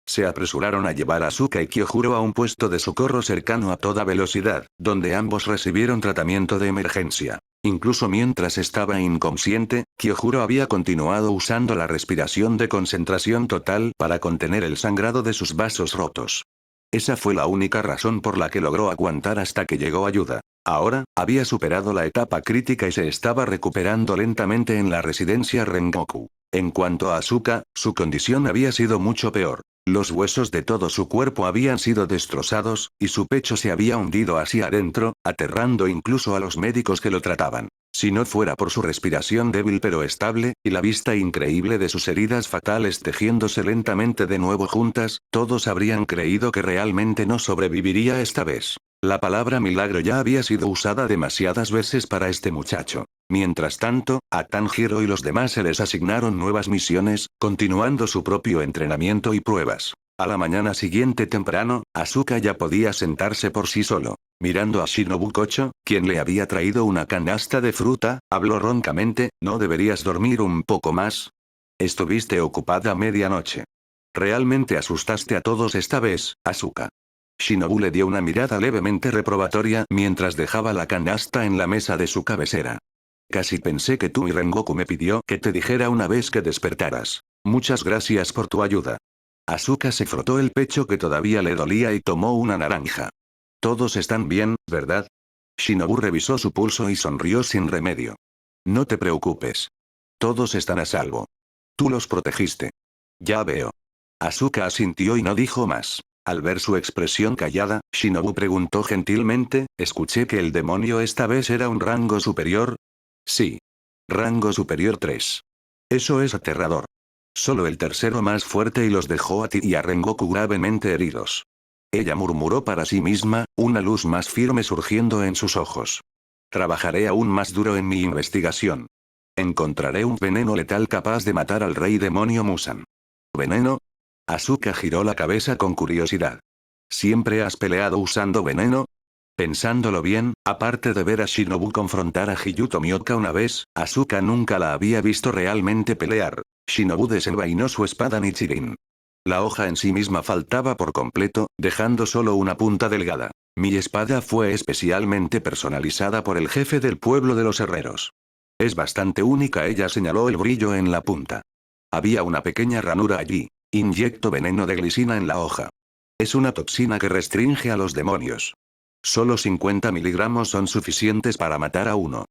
Se apresuraron a llevar a Asuka y Kyojuro a un puesto de socorro cercano a toda velocidad, donde ambos recibieron tratamiento de emergencia. Incluso mientras estaba inconsciente, Kyojuro había continuado usando la respiración de concentración total para contener el sangrado de sus vasos rotos. Esa fue la única razón por la que logró aguantar hasta que llegó ayuda. Ahora, había superado la etapa crítica y se estaba recuperando lentamente en la residencia Rengoku. En cuanto a Asuka, su condición había sido mucho peor. Los huesos de todo su cuerpo habían sido destrozados, y su pecho se había hundido hacia adentro, aterrando incluso a los médicos que lo trataban. Si no fuera por su respiración débil pero estable, y la vista increíble de sus heridas fatales tejiéndose lentamente de nuevo juntas, todos habrían creído que realmente no sobreviviría esta vez. La palabra milagro ya había sido usada demasiadas veces para este muchacho. Mientras tanto, a Tanjiro y los demás se les asignaron nuevas misiones, continuando su propio entrenamiento y pruebas. A la mañana siguiente temprano, Asuka ya podía sentarse por sí solo. Mirando a Shinobu Kocho, quien le había traído una canasta de fruta, habló roncamente: ¿no deberías dormir un poco más? Estuviste ocupada a medianoche. Realmente asustaste a todos esta vez, Asuka. Shinobu le dio una mirada levemente reprobatoria mientras dejaba la canasta en la mesa de su cabecera. Casi pensé que tú y Rengoku me pidió que te dijera una vez que despertaras. Muchas gracias por tu ayuda. Asuka se frotó el pecho que todavía le dolía y tomó una naranja. Todos están bien, ¿verdad? Shinobu revisó su pulso y sonrió sin remedio. No te preocupes. Todos están a salvo. Tú los protegiste. Ya veo. Asuka asintió y no dijo más. Al ver su expresión callada, Shinobu preguntó gentilmente: ¿escuché que el demonio esta vez era un rango superior? Sí. Rango superior 3. Eso es aterrador. Solo el tercero más fuerte y los dejó a ti y a Rengoku gravemente heridos. Ella murmuró para sí misma, una luz más firme surgiendo en sus ojos. Trabajaré aún más duro en mi investigación. Encontraré un veneno letal capaz de matar al rey demonio Musan. ¿Veneno? Asuka giró la cabeza con curiosidad. ¿Siempre has peleado usando veneno? Pensándolo bien, aparte de ver a Shinobu confrontar a Hyuto Mioka una vez, Asuka nunca la había visto realmente pelear. Shinobu desenvainó su espada Nichirin. La hoja en sí misma faltaba por completo, dejando solo una punta delgada. Mi espada fue especialmente personalizada por el jefe del pueblo de los herreros. Es bastante única, ella señaló el brillo en la punta. Había una pequeña ranura allí. Inyecto veneno de glicina en la hoja. Es una toxina que restringe a los demonios. Solo 50 miligramos son suficientes para matar a uno.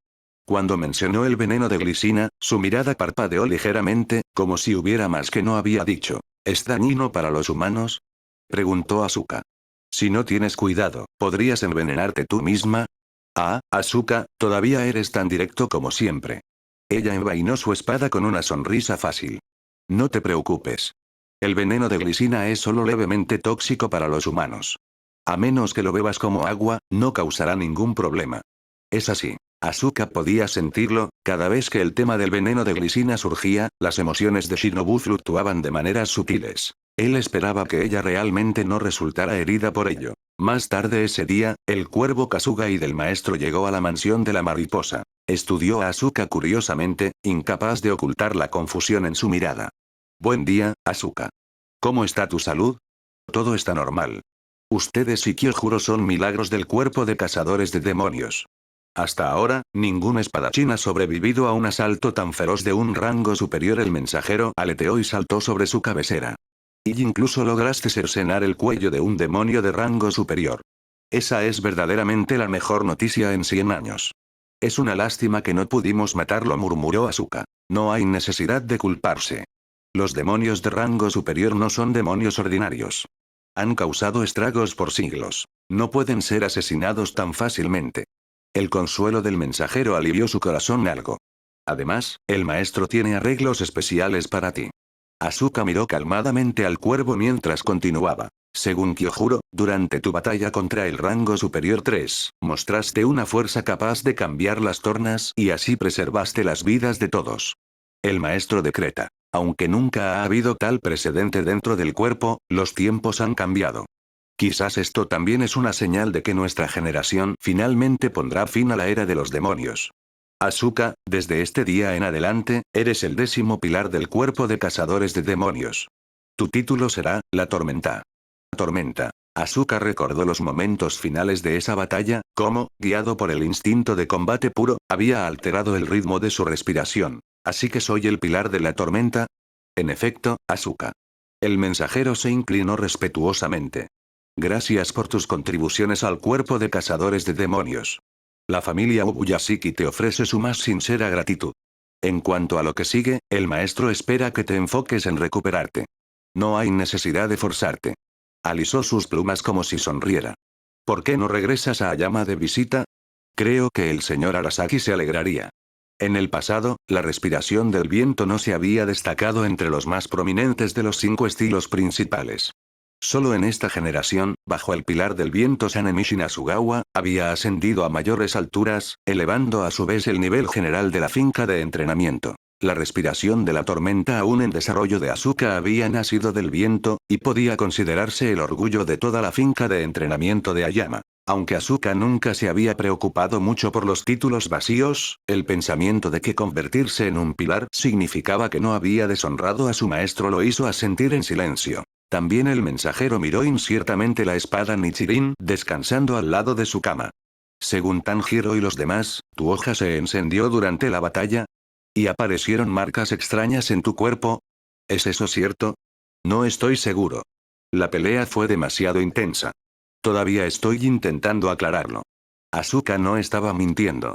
Cuando mencionó el veneno de glicina, su mirada parpadeó ligeramente, como si hubiera más que no había dicho. ¿Es dañino para los humanos? Preguntó Asuka. Si no tienes cuidado, ¿podrías envenenarte tú misma? Ah, Asuka, todavía eres tan directo como siempre. Ella envainó su espada con una sonrisa fácil. No te preocupes. El veneno de glicina es solo levemente tóxico para los humanos. A menos que lo bebas como agua, no causará ningún problema. Es así. Asuka podía sentirlo, cada vez que el tema del veneno de glicina surgía, las emociones de Shinobu fluctuaban de maneras sutiles. Él esperaba que ella realmente no resultara herida por ello. Más tarde ese día, el cuervo Kasuga y del maestro llegó a la mansión de la mariposa. Estudió a Asuka curiosamente, incapaz de ocultar la confusión en su mirada. Buen día, Asuka. ¿Cómo está tu salud? Todo está normal. Ustedes y Kyojuro son milagros del cuerpo de cazadores de demonios. Hasta ahora, ningún espadachín ha sobrevivido a un asalto tan feroz de un rango superior. El mensajero aleteó y saltó sobre su cabecera. Y incluso lograste cercenar el cuello de un demonio de rango superior. Esa es verdaderamente la mejor noticia en 100 años. Es una lástima que no pudimos matarlo, murmuró Asuka. No hay necesidad de culparse. Los demonios de rango superior no son demonios ordinarios. Han causado estragos por siglos. No pueden ser asesinados tan fácilmente. El consuelo del mensajero alivió su corazón algo. Además, el maestro tiene arreglos especiales para ti. Asuka miró calmadamente al cuervo mientras continuaba. Según Kyojuro, durante tu batalla contra el rango superior 3, mostraste una fuerza capaz de cambiar las tornas y así preservaste las vidas de todos. El maestro decreta. Aunque nunca ha habido tal precedente dentro del cuerpo, los tiempos han cambiado. Quizás esto también es una señal de que nuestra generación finalmente pondrá fin a la era de los demonios. Asuka, desde este día en adelante, eres el 10º pilar del cuerpo de cazadores de demonios. Tu título será, la Tormenta. Tormenta. Asuka recordó los momentos finales de esa batalla, cómo, guiado por el instinto de combate puro, había alterado el ritmo de su respiración. ¿Así que soy el pilar de la tormenta? En efecto, Asuka. El mensajero se inclinó respetuosamente. Gracias por tus contribuciones al cuerpo de cazadores de demonios. La familia Ubuyashiki te ofrece su más sincera gratitud. En cuanto a lo que sigue, el maestro espera que te enfoques en recuperarte. No hay necesidad de forzarte. Alisó sus plumas como si sonriera. ¿Por qué no regresas a Ayama de visita? Creo que el señor Arasaki se alegraría. En el pasado, la respiración del viento no se había destacado entre los más prominentes de los 5 estilos principales. Solo en esta generación, bajo el pilar del viento Sanemichi Nasugawa, había ascendido a mayores alturas, elevando a su vez el nivel general de la finca de entrenamiento. La respiración de la tormenta aún en desarrollo de Asuka había nacido del viento, y podía considerarse el orgullo de toda la finca de entrenamiento de Ayama. Aunque Asuka nunca se había preocupado mucho por los títulos vacíos, el pensamiento de que convertirse en un pilar significaba que no había deshonrado a su maestro lo hizo asentir en silencio. También el mensajero miró inciertamente la espada Nichirin descansando al lado de su cama. Según Tanjiro y los demás, tu hoja se encendió durante la batalla. ¿Y aparecieron marcas extrañas en tu cuerpo? ¿Es eso cierto? No estoy seguro. La pelea fue demasiado intensa. Todavía estoy intentando aclararlo. Asuka no estaba mintiendo.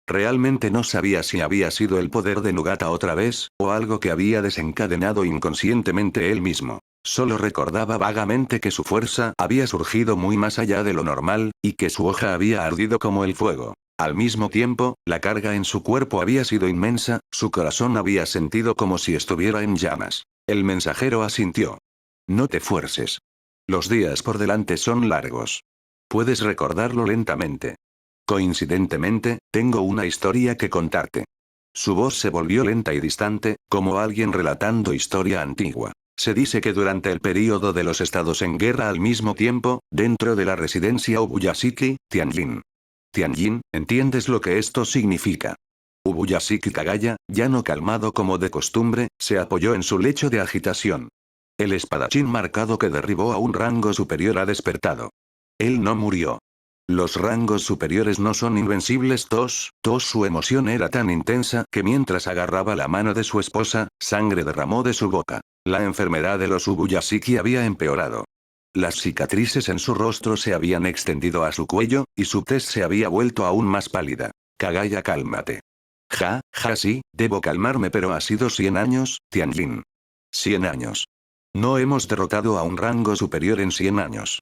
Realmente no sabía si había sido el poder de Nugata otra vez, o algo que había desencadenado inconscientemente él mismo. Solo recordaba vagamente que su fuerza había surgido muy más allá de lo normal, y que su hoja había ardido como el fuego. Al mismo tiempo, la carga en su cuerpo había sido inmensa, su corazón había sentido como si estuviera en llamas. El mensajero asintió. No te fuerces. Los días por delante son largos. Puedes recordarlo lentamente. Coincidentemente, tengo una historia que contarte. Su voz se volvió lenta y distante, como alguien relatando historia antigua. Se dice que durante el período de los estados en guerra al mismo tiempo, dentro de la residencia Ubuyashiki, Tianjin. Tianjin, ¿entiendes lo que esto significa? Ubuyashiki Kagaya, ya no calmado como de costumbre, se apoyó en su lecho de agitación. El espadachín marcado que derribó a un rango superior ha despertado. Él no murió. Los rangos superiores no son invencibles. Su emoción era tan intensa que mientras agarraba la mano de su esposa, sangre derramó de su boca. La enfermedad de los Ubuyashiki había empeorado. Las cicatrices en su rostro se habían extendido a su cuello, y su tez se había vuelto aún más pálida. Kagaya, cálmate. Sí, debo calmarme, pero ha sido 100 años, Tianjin. 100 años. No hemos derrotado a un rango superior en 100 años.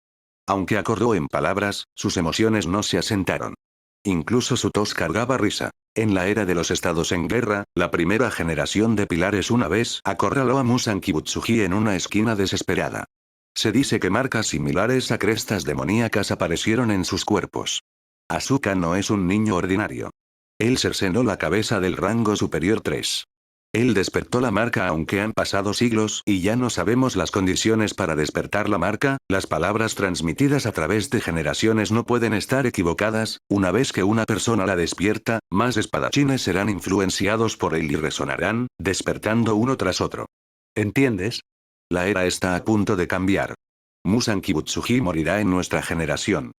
Aunque acordó en palabras, sus emociones no se asentaron. Incluso su tos cargaba risa. En la era de los estados en guerra, la primera generación de pilares una vez acorraló a Musan Kibutsuji en una esquina desesperada. Se dice que marcas similares a crestas demoníacas aparecieron en sus cuerpos. Asuka no es un niño ordinario. Él cercenó la cabeza del rango superior 3. Él despertó la marca aunque han pasado siglos y ya no sabemos las condiciones para despertar la marca, las palabras transmitidas a través de generaciones no pueden estar equivocadas, una vez que una persona la despierta, más espadachines serán influenciados por él y resonarán, despertando uno tras otro. ¿Entiendes? La era está a punto de cambiar. Musan Kibutsuji morirá en nuestra generación.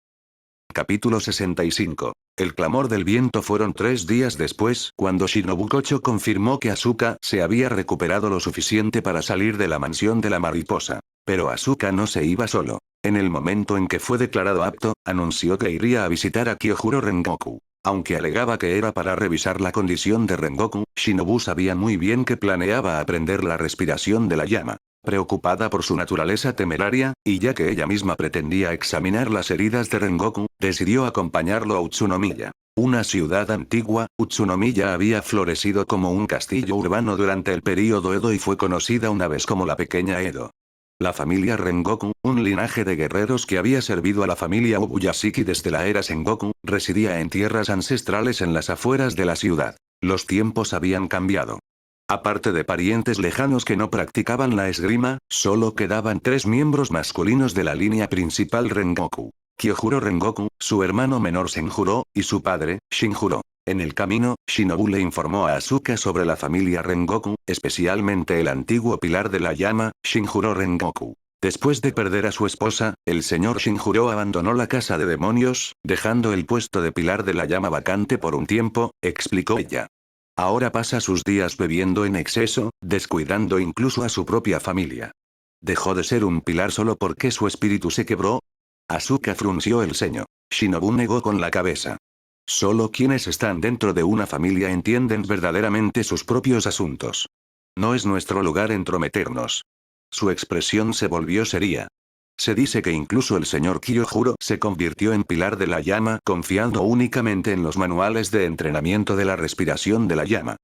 Capítulo 65. El clamor del viento fueron 3 días después, cuando Shinobu Kocho confirmó que Asuka se había recuperado lo suficiente para salir de la mansión de la mariposa. Pero Asuka no se iba solo. En el momento en que fue declarado apto, anunció que iría a visitar a Kyojuro Rengoku. Aunque alegaba que era para revisar la condición de Rengoku, Shinobu sabía muy bien que planeaba aprender la respiración de la llama. Preocupada por su naturaleza temeraria, y ya que ella misma pretendía examinar las heridas de Rengoku, decidió acompañarlo a Utsunomiya. Una ciudad antigua, Utsunomiya había florecido como un castillo urbano durante el período Edo y fue conocida una vez como la pequeña Edo. La familia Rengoku, un linaje de guerreros que había servido a la familia Ubuyashiki desde la era Sengoku, residía en tierras ancestrales en las afueras de la ciudad. Los tiempos habían cambiado. Aparte de parientes lejanos que no practicaban la esgrima, solo quedaban 3 miembros masculinos de la línea principal Rengoku. Kyojuro Rengoku, su hermano menor Senjuro, y su padre, Shinjuro. En el camino, Shinobu le informó a Asuka sobre la familia Rengoku, especialmente el antiguo pilar de la llama, Shinjuro Rengoku. Después de perder a su esposa, el señor Shinjuro abandonó la casa de demonios, dejando el puesto de pilar de la llama vacante por un tiempo, explicó ella. Ahora pasa sus días bebiendo en exceso, descuidando incluso a su propia familia. ¿Dejó de ser un pilar solo porque su espíritu se quebró? Asuka frunció el ceño. Shinobu negó con la cabeza. Solo quienes están dentro de una familia entienden verdaderamente sus propios asuntos. No es nuestro lugar entrometernos. Su expresión se volvió seria. Se dice que incluso el señor Kyojuro se convirtió en pilar de la llama confiando únicamente en los manuales de entrenamiento de la respiración de la llama.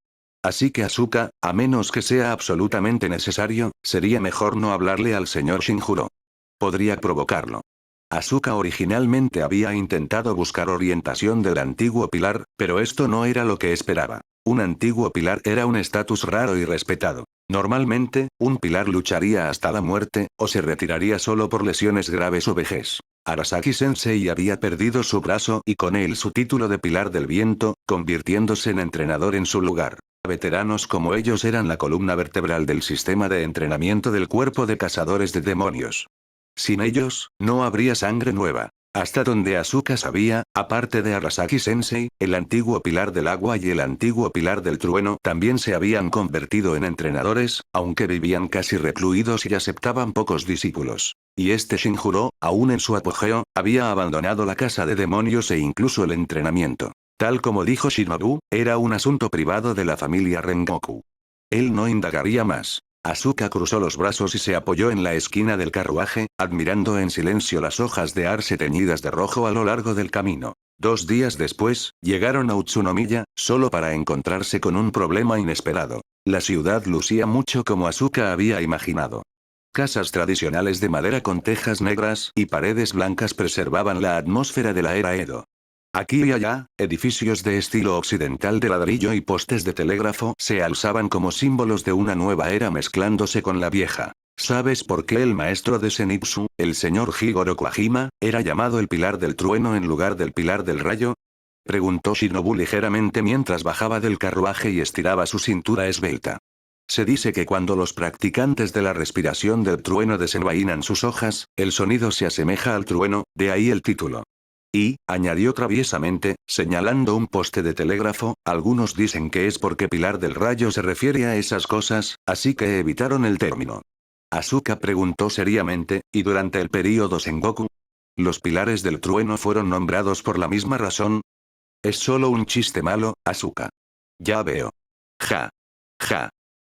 Así que Asuka, a menos que sea absolutamente necesario, sería mejor no hablarle al señor Shinjuro. Podría provocarlo. Asuka originalmente había intentado buscar orientación del antiguo pilar, pero esto no era lo que esperaba. Un antiguo pilar era un estatus raro y respetado. Normalmente, un pilar lucharía hasta la muerte, o se retiraría solo por lesiones graves o vejez. Arasaki-sensei había perdido su brazo y con él su título de pilar del viento, convirtiéndose en entrenador en su lugar. Veteranos como ellos eran la columna vertebral del sistema de entrenamiento del cuerpo de cazadores de demonios. Sin ellos, no habría sangre nueva. Hasta donde Asuka sabía, aparte de Arasaki-sensei, el antiguo pilar del agua y el antiguo pilar del trueno también se habían convertido en entrenadores, aunque vivían casi recluidos y aceptaban pocos discípulos. Y este Shinjuro, aún en su apogeo, había abandonado la casa de demonios e incluso el entrenamiento. Tal como dijo Shinobu, era un asunto privado de la familia Rengoku. Él no indagaría más. Asuka cruzó los brazos y se apoyó en la esquina del carruaje, admirando en silencio las hojas de arce teñidas de rojo a lo largo del camino. 2 días después, llegaron a Utsunomiya, solo para encontrarse con un problema inesperado. La ciudad lucía mucho como Asuka había imaginado. Casas tradicionales de madera con tejas negras y paredes blancas preservaban la atmósfera de la era Edo. Aquí y allá, edificios de estilo occidental de ladrillo y postes de telégrafo se alzaban como símbolos de una nueva era mezclándose con la vieja. ¿Sabes por qué el maestro de Zenitsu, el señor Higoro Kojima, era llamado el pilar del trueno en lugar del pilar del rayo? Preguntó Shinobu ligeramente mientras bajaba del carruaje y estiraba su cintura esbelta. Se dice que cuando los practicantes de la respiración del trueno desenvainan sus hojas, el sonido se asemeja al trueno, de ahí el título. Y, añadió traviesamente, señalando un poste de telégrafo, algunos dicen que es porque pilar del rayo se refiere a esas cosas, así que evitaron el término. Asuka preguntó seriamente, ¿y durante el período Sengoku? ¿Los pilares del trueno fueron nombrados por la misma razón? Es solo un chiste malo, Asuka. Ya veo. Ja. Ja.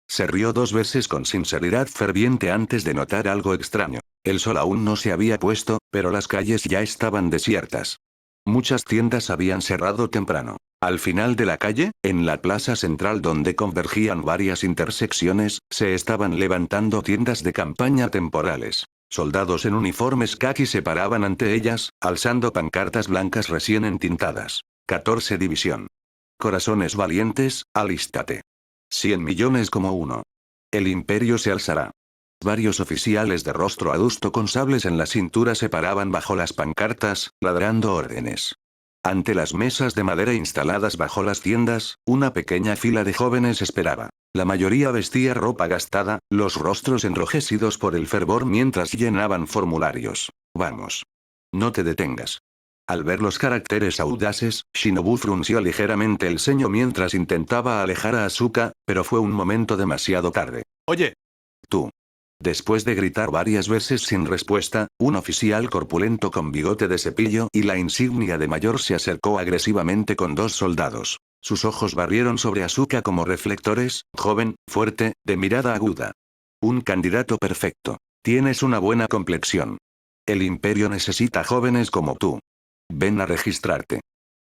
Se rió 2 veces con sinceridad ferviente antes de notar algo extraño. El sol aún no se había puesto, pero las calles ya estaban desiertas. Muchas tiendas habían cerrado temprano. Al final de la calle, en la plaza central donde convergían varias intersecciones, se estaban levantando tiendas de campaña temporales. Soldados en uniformes caqui se paraban ante ellas, alzando pancartas blancas recién entintadas. 14 División. Corazones valientes, alístate. 100 millones como uno. El imperio se alzará. Varios oficiales de rostro adusto con sables en la cintura se paraban bajo las pancartas, ladrando órdenes. Ante las mesas de madera instaladas bajo las tiendas, una pequeña fila de jóvenes esperaba. La mayoría vestía ropa gastada, los rostros enrojecidos por el fervor mientras llenaban formularios. Vamos. No te detengas. Al ver los caracteres audaces, Shinobu frunció ligeramente el ceño mientras intentaba alejar a Asuka, pero fue un momento demasiado tarde. Oye. Tú. Después de gritar varias veces sin respuesta, un oficial corpulento con bigote de cepillo y la insignia de mayor se acercó agresivamente con 2 soldados. Sus ojos barrieron sobre Asuka como reflectores, joven, fuerte, de mirada aguda. Un candidato perfecto. Tienes una buena complexión. El imperio necesita jóvenes como tú. Ven a registrarte.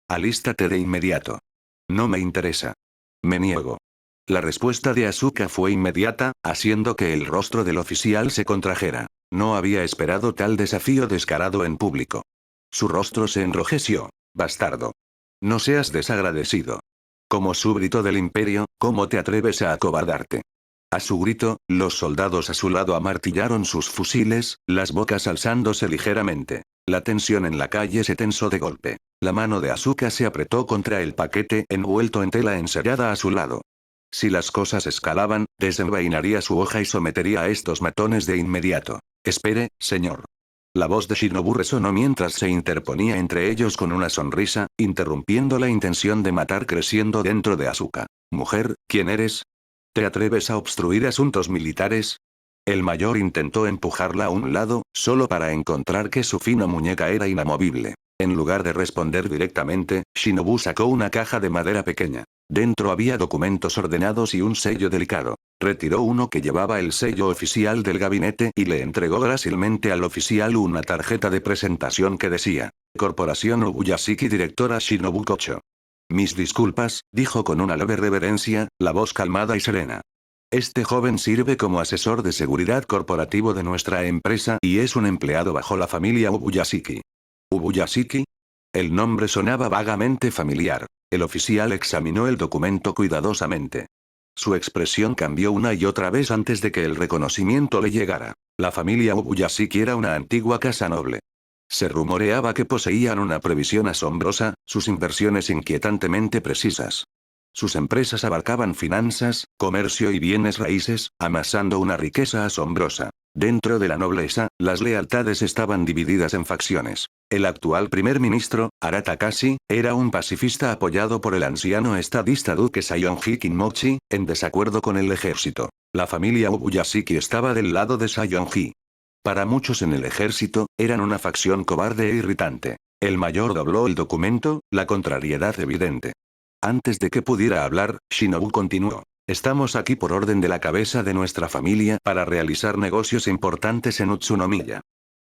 Alístate de inmediato. No me interesa. Me niego. La respuesta de Asuka fue inmediata, haciendo que el rostro del oficial se contrajera. No había esperado tal desafío descarado en público. Su rostro se enrojeció. Bastardo. No seas desagradecido. Como súbdito del imperio, ¿cómo te atreves a acobardarte? A su grito, los soldados a su lado amartillaron sus fusiles, las bocas alzándose ligeramente. La tensión en la calle se tensó de golpe. La mano de Asuka se apretó contra el paquete envuelto en tela encerrada a su lado. Si las cosas escalaban, desenvainaría su hoja y sometería a estos matones de inmediato. Espere, señor. La voz de Shinobu resonó mientras se interponía entre ellos con una sonrisa, interrumpiendo la intención de matar creciendo dentro de Asuka. Mujer, ¿quién eres? ¿Te atreves a obstruir asuntos militares? El mayor intentó empujarla a un lado, solo para encontrar que su fina muñeca era inamovible. En lugar de responder directamente, Shinobu sacó una caja de madera pequeña. Dentro había documentos ordenados y un sello delicado. Retiró uno que llevaba el sello oficial del gabinete y le entregó grácilmente al oficial una tarjeta de presentación que decía: Corporación Ubuyashiki Directora Shinobu Kocho. Mis disculpas, dijo con una leve reverencia, la voz calmada y serena. Este joven sirve como asesor de seguridad corporativo de nuestra empresa y es un empleado bajo la familia Ubuyashiki. ¿Ubuyashiki? El nombre sonaba vagamente familiar. El oficial examinó el documento cuidadosamente. Su expresión cambió una y otra vez antes de que el reconocimiento le llegara. La familia Ubuyashiki era una antigua casa noble. Se rumoreaba que poseían una previsión asombrosa, sus inversiones inquietantemente precisas. Sus empresas abarcaban finanzas, comercio y bienes raíces, amasando una riqueza asombrosa. Dentro de la nobleza, las lealtades estaban divididas en facciones. El actual primer ministro, Arata Kashi, era un pacifista apoyado por el anciano estadista duque Sayonji Kinmochi, en desacuerdo con el ejército. La familia Ubuyashiki estaba del lado de Sayonji. Para muchos en el ejército, eran una facción cobarde e irritante. El mayor dobló el documento, la contrariedad evidente. Antes de que pudiera hablar, Shinobu continuó. Estamos aquí por orden de la cabeza de nuestra familia para realizar negocios importantes en Utsunomiya.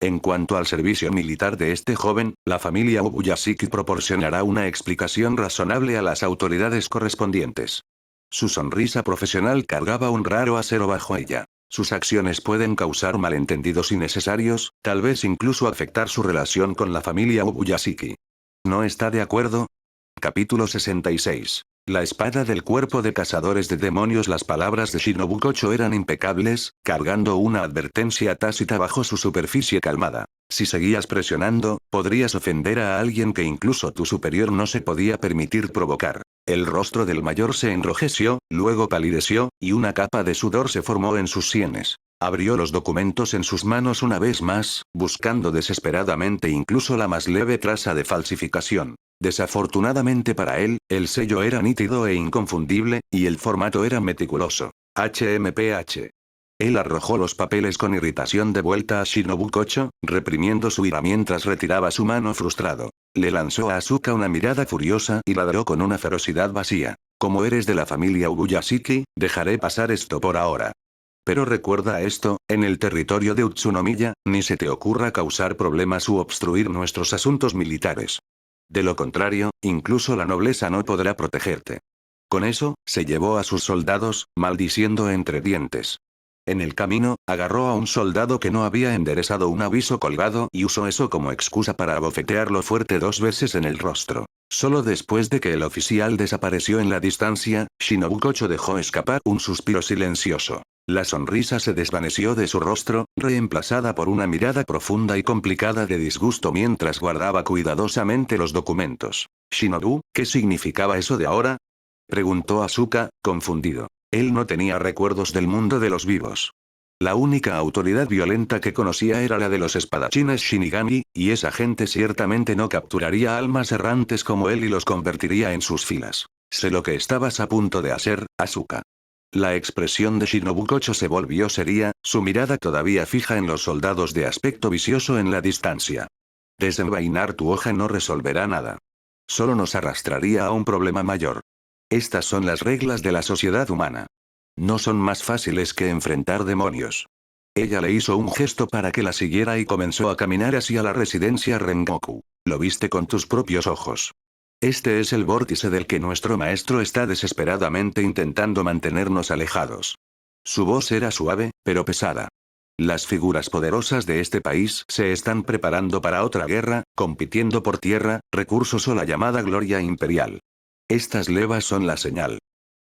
En cuanto al servicio militar de este joven, la familia Ubuyashiki proporcionará una explicación razonable a las autoridades correspondientes. Su sonrisa profesional cargaba un raro acero bajo ella. Sus acciones pueden causar malentendidos innecesarios, tal vez incluso afectar su relación con la familia Ubuyashiki. ¿No está de acuerdo? Capítulo 66. La espada del cuerpo de cazadores de demonios. Las palabras de Shinobu Kocho eran impecables, cargando una advertencia tácita bajo su superficie calmada. Si seguías presionando, podrías ofender a alguien que incluso tu superior no se podía permitir provocar. El rostro del mayor se enrojeció, luego palideció, y una capa de sudor se formó en sus sienes. Abrió los documentos en sus manos una vez más, buscando desesperadamente incluso la más leve traza de falsificación. Desafortunadamente para él, el sello era nítido e inconfundible, y el formato era meticuloso. HMPH. Él arrojó los papeles con irritación de vuelta a Shinobu Kocho, reprimiendo su ira mientras retiraba su mano frustrado. Le lanzó a Asuka una mirada furiosa y ladró con una ferocidad vacía. Como eres de la familia Ubuyashiki, dejaré pasar esto por ahora. Pero recuerda esto, en el territorio de Utsunomiya, ni se te ocurra causar problemas u obstruir nuestros asuntos militares. De lo contrario, incluso la nobleza no podrá protegerte. Con eso, se llevó a sus soldados, maldiciendo entre dientes. En el camino, agarró a un soldado que no había enderezado un aviso colgado y usó eso como excusa para abofetearlo fuerte 2 veces en el rostro. Solo después de que el oficial desapareció en la distancia, Shinobu Kocho dejó escapar un suspiro silencioso. La sonrisa se desvaneció de su rostro, reemplazada por una mirada profunda y complicada de disgusto mientras guardaba cuidadosamente los documentos. «Shinobu, ¿qué significaba eso de ahora?», preguntó Asuka, confundido. Él no tenía recuerdos del mundo de los vivos. La única autoridad violenta que conocía era la de los espadachines Shinigami, y esa gente ciertamente no capturaría almas errantes como él y los convertiría en sus filas. Sé lo que estabas a punto de hacer, Asuka. La expresión de Shinobu Kocho se volvió seria, su mirada todavía fija en los soldados de aspecto vicioso en la distancia. Desenvainar tu hoja no resolverá nada. Solo nos arrastraría a un problema mayor. Estas son las reglas de la sociedad humana. No son más fáciles que enfrentar demonios. Ella le hizo un gesto para que la siguiera y comenzó a caminar hacia la residencia Rengoku. Lo viste con tus propios ojos. Este es el vórtice del que nuestro maestro está desesperadamente intentando mantenernos alejados. Su voz era suave, pero pesada. Las figuras poderosas de este país se están preparando para otra guerra, compitiendo por tierra, recursos o la llamada gloria imperial. Estas levas son la señal.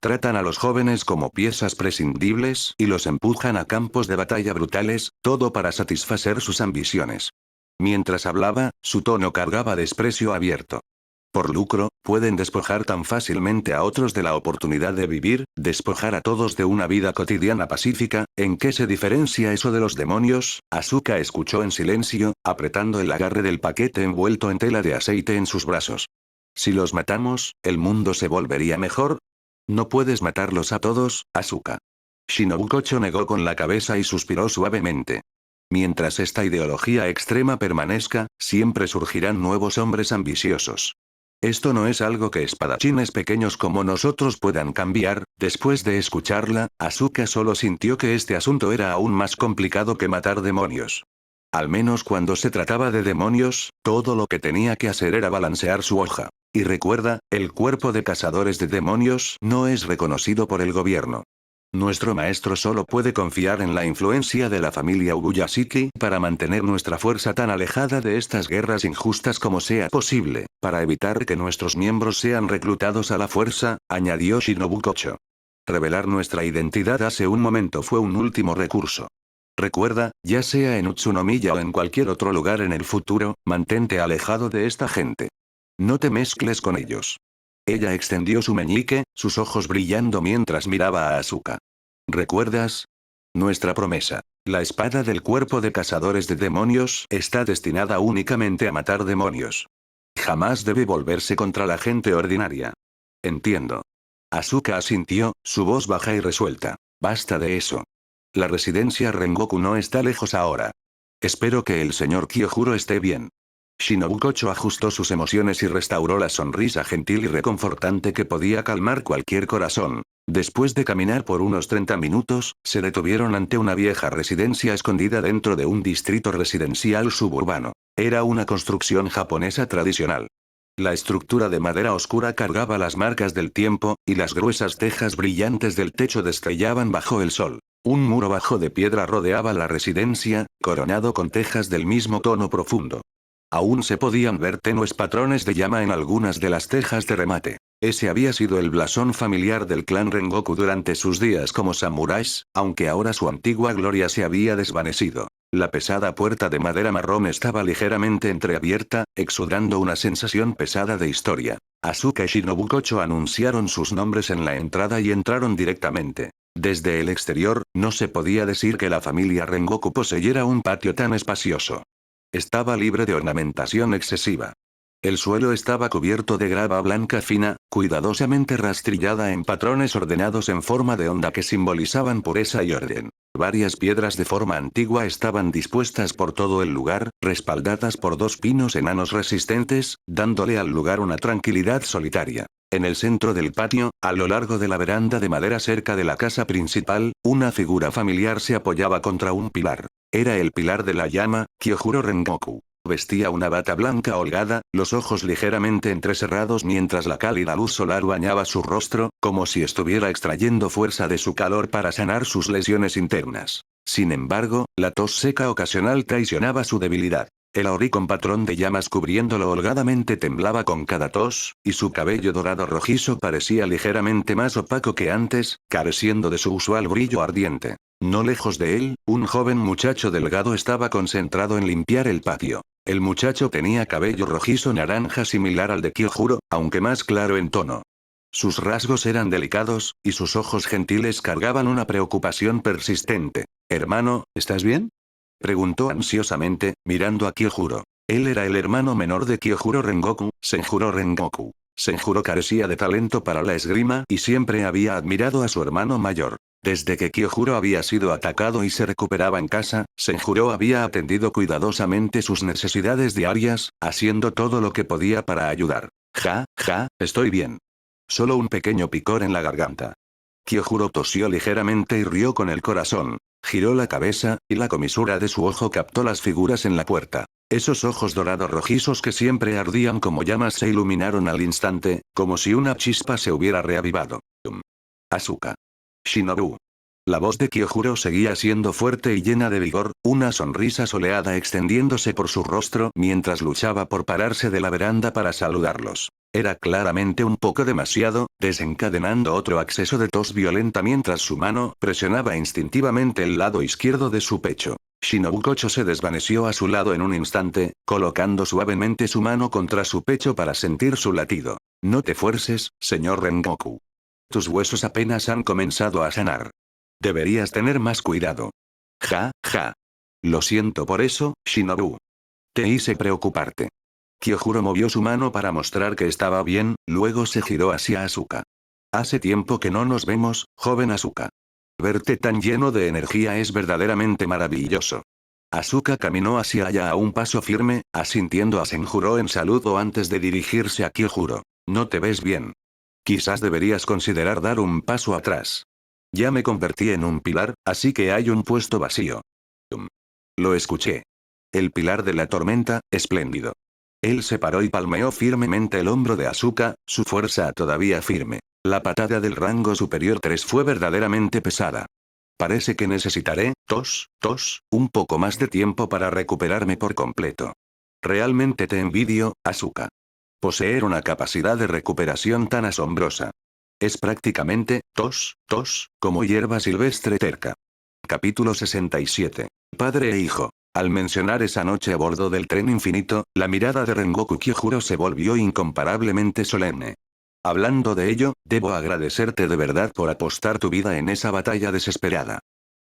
Tratan a los jóvenes como piezas prescindibles y los empujan a campos de batalla brutales, todo para satisfacer sus ambiciones. Mientras hablaba, su tono cargaba desprecio abierto. Por lucro, pueden despojar tan fácilmente a otros de la oportunidad de vivir, despojar a todos de una vida cotidiana pacífica. ¿En qué se diferencia eso de los demonios? Asuka escuchó en silencio, apretando el agarre del paquete envuelto en tela de aceite en sus brazos. Si los matamos, ¿el mundo se volvería mejor? No puedes matarlos a todos, Asuka. Shinobu Kocho negó con la cabeza y suspiró suavemente. Mientras esta ideología extrema permanezca, siempre surgirán nuevos hombres ambiciosos. Esto no es algo que espadachines pequeños como nosotros puedan cambiar. Después de escucharla, Asuka solo sintió que este asunto era aún más complicado que matar demonios. Al menos cuando se trataba de demonios, todo lo que tenía que hacer era balancear su hoja. Y recuerda, el cuerpo de cazadores de demonios no es reconocido por el gobierno. Nuestro maestro solo puede confiar en la influencia de la familia Ubuyashiki para mantener nuestra fuerza tan alejada de estas guerras injustas como sea posible, para evitar que nuestros miembros sean reclutados a la fuerza, añadió Shinobu Kocho. Revelar nuestra identidad hace un momento fue un último recurso. Recuerda, ya sea en Utsunomiya o en cualquier otro lugar en el futuro, mantente alejado de esta gente. No te mezcles con ellos. Ella extendió su meñique, sus ojos brillando mientras miraba a Asuka. ¿Recuerdas? Nuestra promesa. La espada del cuerpo de cazadores de demonios está destinada únicamente a matar demonios. Jamás debe volverse contra la gente ordinaria. Entiendo. Asuka asintió, su voz baja y resuelta. Basta de eso. La residencia Rengoku no está lejos ahora. Espero que el señor Kyojuro esté bien. Shinobu Kocho ajustó sus emociones y restauró la sonrisa gentil y reconfortante que podía calmar cualquier corazón. Después de caminar por unos 30 minutos, se detuvieron ante una vieja residencia escondida dentro de un distrito residencial suburbano. Era una construcción japonesa tradicional. La estructura de madera oscura cargaba las marcas del tiempo, y las gruesas tejas brillantes del techo destrellaban bajo el sol. Un muro bajo de piedra rodeaba la residencia, coronado con tejas del mismo tono profundo. Aún se podían ver tenues patrones de llama en algunas de las tejas de remate. Ese había sido el blasón familiar del clan Rengoku durante sus días como samuráis, aunque ahora su antigua gloria se había desvanecido. La pesada puerta de madera marrón estaba ligeramente entreabierta, exudando una sensación pesada de historia. Asuka y Shinobu Kocho anunciaron sus nombres en la entrada y entraron directamente. Desde el exterior, no se podía decir que la familia Rengoku poseyera un patio tan espacioso. Estaba libre de ornamentación excesiva. El suelo estaba cubierto de grava blanca fina, cuidadosamente rastrillada en patrones ordenados en forma de onda que simbolizaban pureza y orden. Varias piedras de forma antigua estaban dispuestas por todo el lugar, respaldadas por dos pinos enanos resistentes, dándole al lugar una tranquilidad solitaria. En el centro del patio, a lo largo de la veranda de madera cerca de la casa principal, una figura familiar se apoyaba contra un pilar. Era el pilar de la llama, Kyojuro Rengoku. Vestía una bata blanca holgada, los ojos ligeramente entrecerrados mientras la cálida luz solar bañaba su rostro, como si estuviera extrayendo fuerza de su calor para sanar sus lesiones internas. Sin embargo, la tos seca ocasional traicionaba su debilidad. El auri con patrón de llamas cubriéndolo holgadamente temblaba con cada tos, y su cabello dorado rojizo parecía ligeramente más opaco que antes, careciendo de su usual brillo ardiente. No lejos de él, un joven muchacho delgado estaba concentrado en limpiar el patio. El muchacho tenía cabello rojizo naranja similar al de Kyojuro, aunque más claro en tono. Sus rasgos eran delicados, y sus ojos gentiles cargaban una preocupación persistente. «Hermano, ¿estás bien?», preguntó ansiosamente, mirando a Kyojuro. Él era el hermano menor de Kyojuro Rengoku, Senjuro Rengoku. Senjuro carecía de talento para la esgrima y siempre había admirado a su hermano mayor. Desde que Kyojuro había sido atacado y se recuperaba en casa, Senjuro había atendido cuidadosamente sus necesidades diarias, haciendo todo lo que podía para ayudar. Estoy bien. Solo un pequeño picor en la garganta. Kyojuro tosió ligeramente y rió con el corazón. Giró la cabeza, y la comisura de su ojo captó las figuras en la puerta. Esos ojos dorados rojizos que siempre ardían como llamas se iluminaron al instante, como si una chispa se hubiera reavivado. Asuka. Shinobu. La voz de Kyojuro seguía siendo fuerte y llena de vigor, una sonrisa soleada extendiéndose por su rostro mientras luchaba por pararse de la veranda para saludarlos. Era claramente un poco demasiado, desencadenando otro acceso de tos violenta mientras su mano presionaba instintivamente el lado izquierdo de su pecho. Shinobu Kocho se desvaneció a su lado en un instante, colocando suavemente su mano contra su pecho para sentir su latido. No te fuerces, señor Rengoku. Tus huesos apenas han comenzado a sanar. Deberías tener más cuidado. Lo siento por eso, Shinobu. Te hice preocuparte. Kyojuro movió su mano para mostrar que estaba bien, luego se giró hacia Asuka. Hace tiempo que no nos vemos, joven Asuka. Verte tan lleno de energía es verdaderamente maravilloso. Asuka caminó hacia allá a un paso firme, asintiendo a Senjuro en saludo antes de dirigirse a Kyojuro. No te ves bien. Quizás deberías considerar dar un paso atrás. Ya me convertí en un pilar, así que hay un puesto vacío. Lo escuché. El pilar de la tormenta, espléndido. Él se paró y palmeó firmemente el hombro de Asuka, su fuerza todavía firme. La patada del rango superior 3 fue verdaderamente pesada. Parece que necesitaré, un poco más de tiempo para recuperarme por completo. Realmente te envidio, Asuka. Poseer una capacidad de recuperación tan asombrosa. Es prácticamente, como hierba silvestre terca. Capítulo 67. Padre e hijo. Al mencionar esa noche a bordo del tren infinito, la mirada de Rengoku Kyojuro se volvió incomparablemente solemne. Hablando de ello, debo agradecerte de verdad por apostar tu vida en esa batalla desesperada.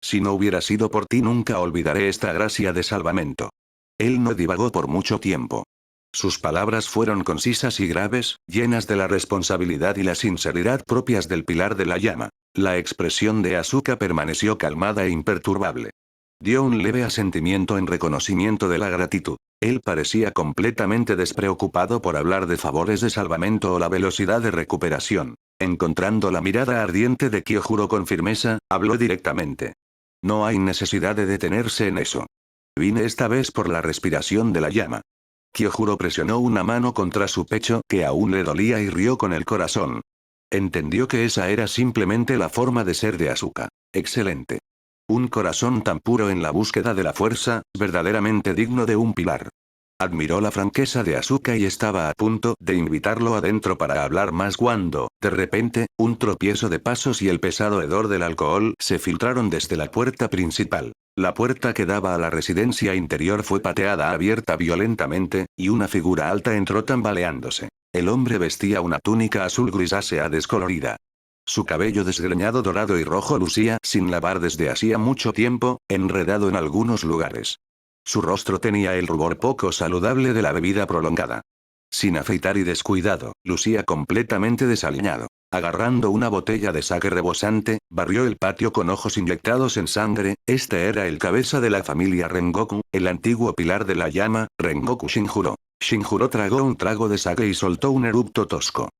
Si no hubiera sido por ti nunca olvidaré esta gracia de salvamento. Él no divagó por mucho tiempo. Sus palabras fueron concisas y graves, llenas de la responsabilidad y la sinceridad propias del pilar de la llama. La expresión de Asuka permaneció calmada e imperturbable. Dio un leve asentimiento en reconocimiento de la gratitud. Él parecía completamente despreocupado por hablar de favores de salvamento o la velocidad de recuperación. Encontrando la mirada ardiente de Kyojuro con firmeza, habló directamente. No hay necesidad de detenerse en eso. Vine esta vez por la respiración de la llama. Kyojuro presionó una mano contra su pecho que aún le dolía y rió con el corazón. Entendió que esa era simplemente la forma de ser de Asuka. Excelente. Un corazón tan puro en la búsqueda de la fuerza, verdaderamente digno de un pilar. Admiró la franqueza de Asuka y estaba a punto de invitarlo adentro para hablar más cuando, de repente, un tropiezo de pasos y el pesado hedor del alcohol se filtraron desde la puerta principal. La puerta que daba a la residencia interior fue pateada abierta violentamente, y una figura alta entró tambaleándose. El hombre vestía una túnica azul grisácea descolorida. Su cabello desgreñado dorado y rojo lucía sin lavar desde hacía mucho tiempo, enredado en algunos lugares. Su rostro tenía el rubor poco saludable de la bebida prolongada. Sin afeitar y descuidado, lucía completamente desaliñado. Agarrando una botella de sake rebosante, barrió el patio con ojos inyectados en sangre. Este era el cabeza de la familia Rengoku, el antiguo pilar de la llama, Rengoku Shinjuro. Shinjuro tragó un trago de sake y soltó un eructo tosco.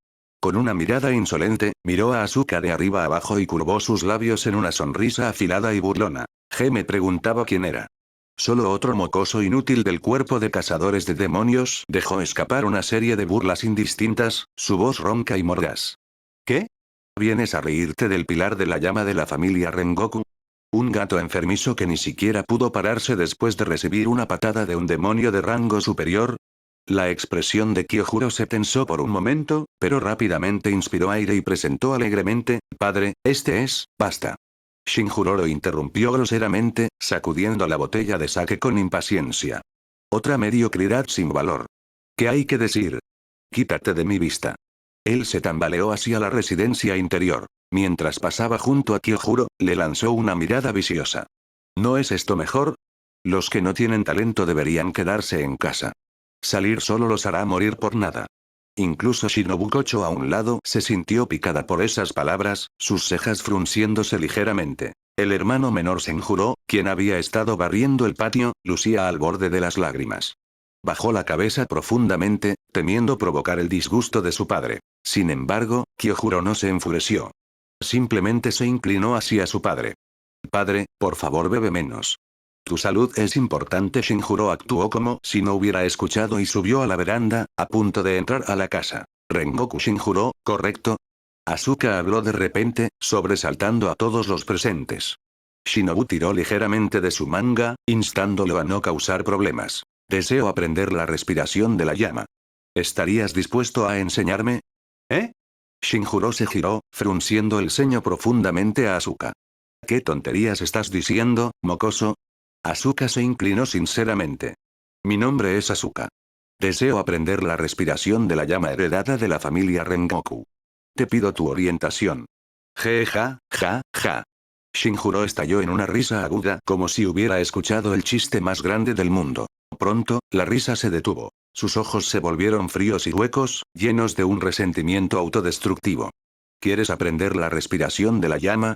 Con una mirada insolente, miró a Asuka de arriba abajo y curvó sus labios en una sonrisa afilada y burlona. Me preguntaba quién era. Solo otro mocoso inútil del cuerpo de cazadores de demonios. Dejó escapar una serie de burlas indistintas, su voz ronca y mordaz. ¿Qué? ¿Vienes a reírte del pilar de la llama de la familia Rengoku? Un gato enfermizo que ni siquiera pudo pararse después de recibir una patada de un demonio de rango superior. La expresión de Kyojuro se tensó por un momento, pero rápidamente inspiró aire y presentó alegremente, padre, basta. Shinjuro lo interrumpió groseramente, sacudiendo la botella de sake con impaciencia. Otra mediocridad sin valor. ¿Qué hay que decir? Quítate de mi vista. Él se tambaleó hacia la residencia interior. Mientras pasaba junto a Kyojuro, le lanzó una mirada viciosa. ¿No es esto mejor? Los que no tienen talento deberían quedarse en casa. Salir solo los hará morir por nada. Incluso Shinobu Kocho a un lado se sintió picada por esas palabras, sus cejas frunciéndose ligeramente. El hermano menor Senjuro, quien había estado barriendo el patio, lucía al borde de las lágrimas. Bajó la cabeza profundamente, temiendo provocar el disgusto de su padre. Sin embargo, Kyojuro no se enfureció. Simplemente se inclinó hacia su padre. Padre, por favor bebe menos. Tu salud es importante. Shinjuro actuó como si no hubiera escuchado y subió a la veranda, a punto de entrar a la casa. Rengoku Shinjuro, ¿correcto? Asuka habló de repente, sobresaltando a todos los presentes. Shinobu tiró ligeramente de su manga, instándolo a no causar problemas. Deseo aprender la respiración de la llama. ¿Estarías dispuesto a enseñarme? ¿Eh? Shinjuro se giró, frunciendo el ceño profundamente a Asuka. ¿Qué tonterías estás diciendo, mocoso? Asuka se inclinó sinceramente. Mi nombre es Asuka. Deseo aprender la respiración de la llama heredada de la familia Rengoku. Te pido tu orientación. Ja, ja, ja. Shinjuro estalló en una risa aguda como si hubiera escuchado el chiste más grande del mundo. Pronto, la risa se detuvo. Sus ojos se volvieron fríos y huecos, llenos de un resentimiento autodestructivo. ¿Quieres aprender la respiración de la llama?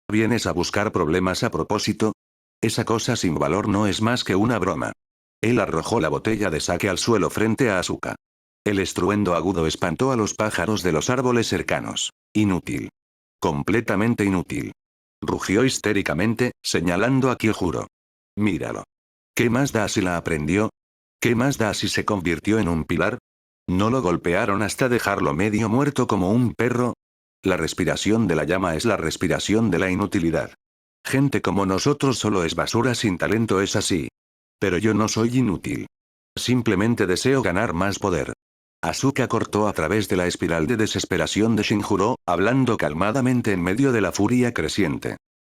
¿Vienes a buscar problemas a propósito? Esa cosa sin valor no es más que una broma. Él arrojó la botella de sake al suelo frente a Asuka. El estruendo agudo espantó a los pájaros de los árboles cercanos. Inútil. Completamente inútil. Rugió histéricamente, señalando a Kyojuro. Míralo. ¿Qué más da si la aprendió? ¿Qué más da si se convirtió en un pilar? ¿No lo golpearon hasta dejarlo medio muerto como un perro? La respiración de la llama es la respiración de la inutilidad. Gente como nosotros solo es basura sin talento, es así. Pero yo no soy inútil. Simplemente deseo ganar más poder. Asuka cortó a través de la espiral de desesperación de Shinjuro, hablando calmadamente en medio de la furia creciente.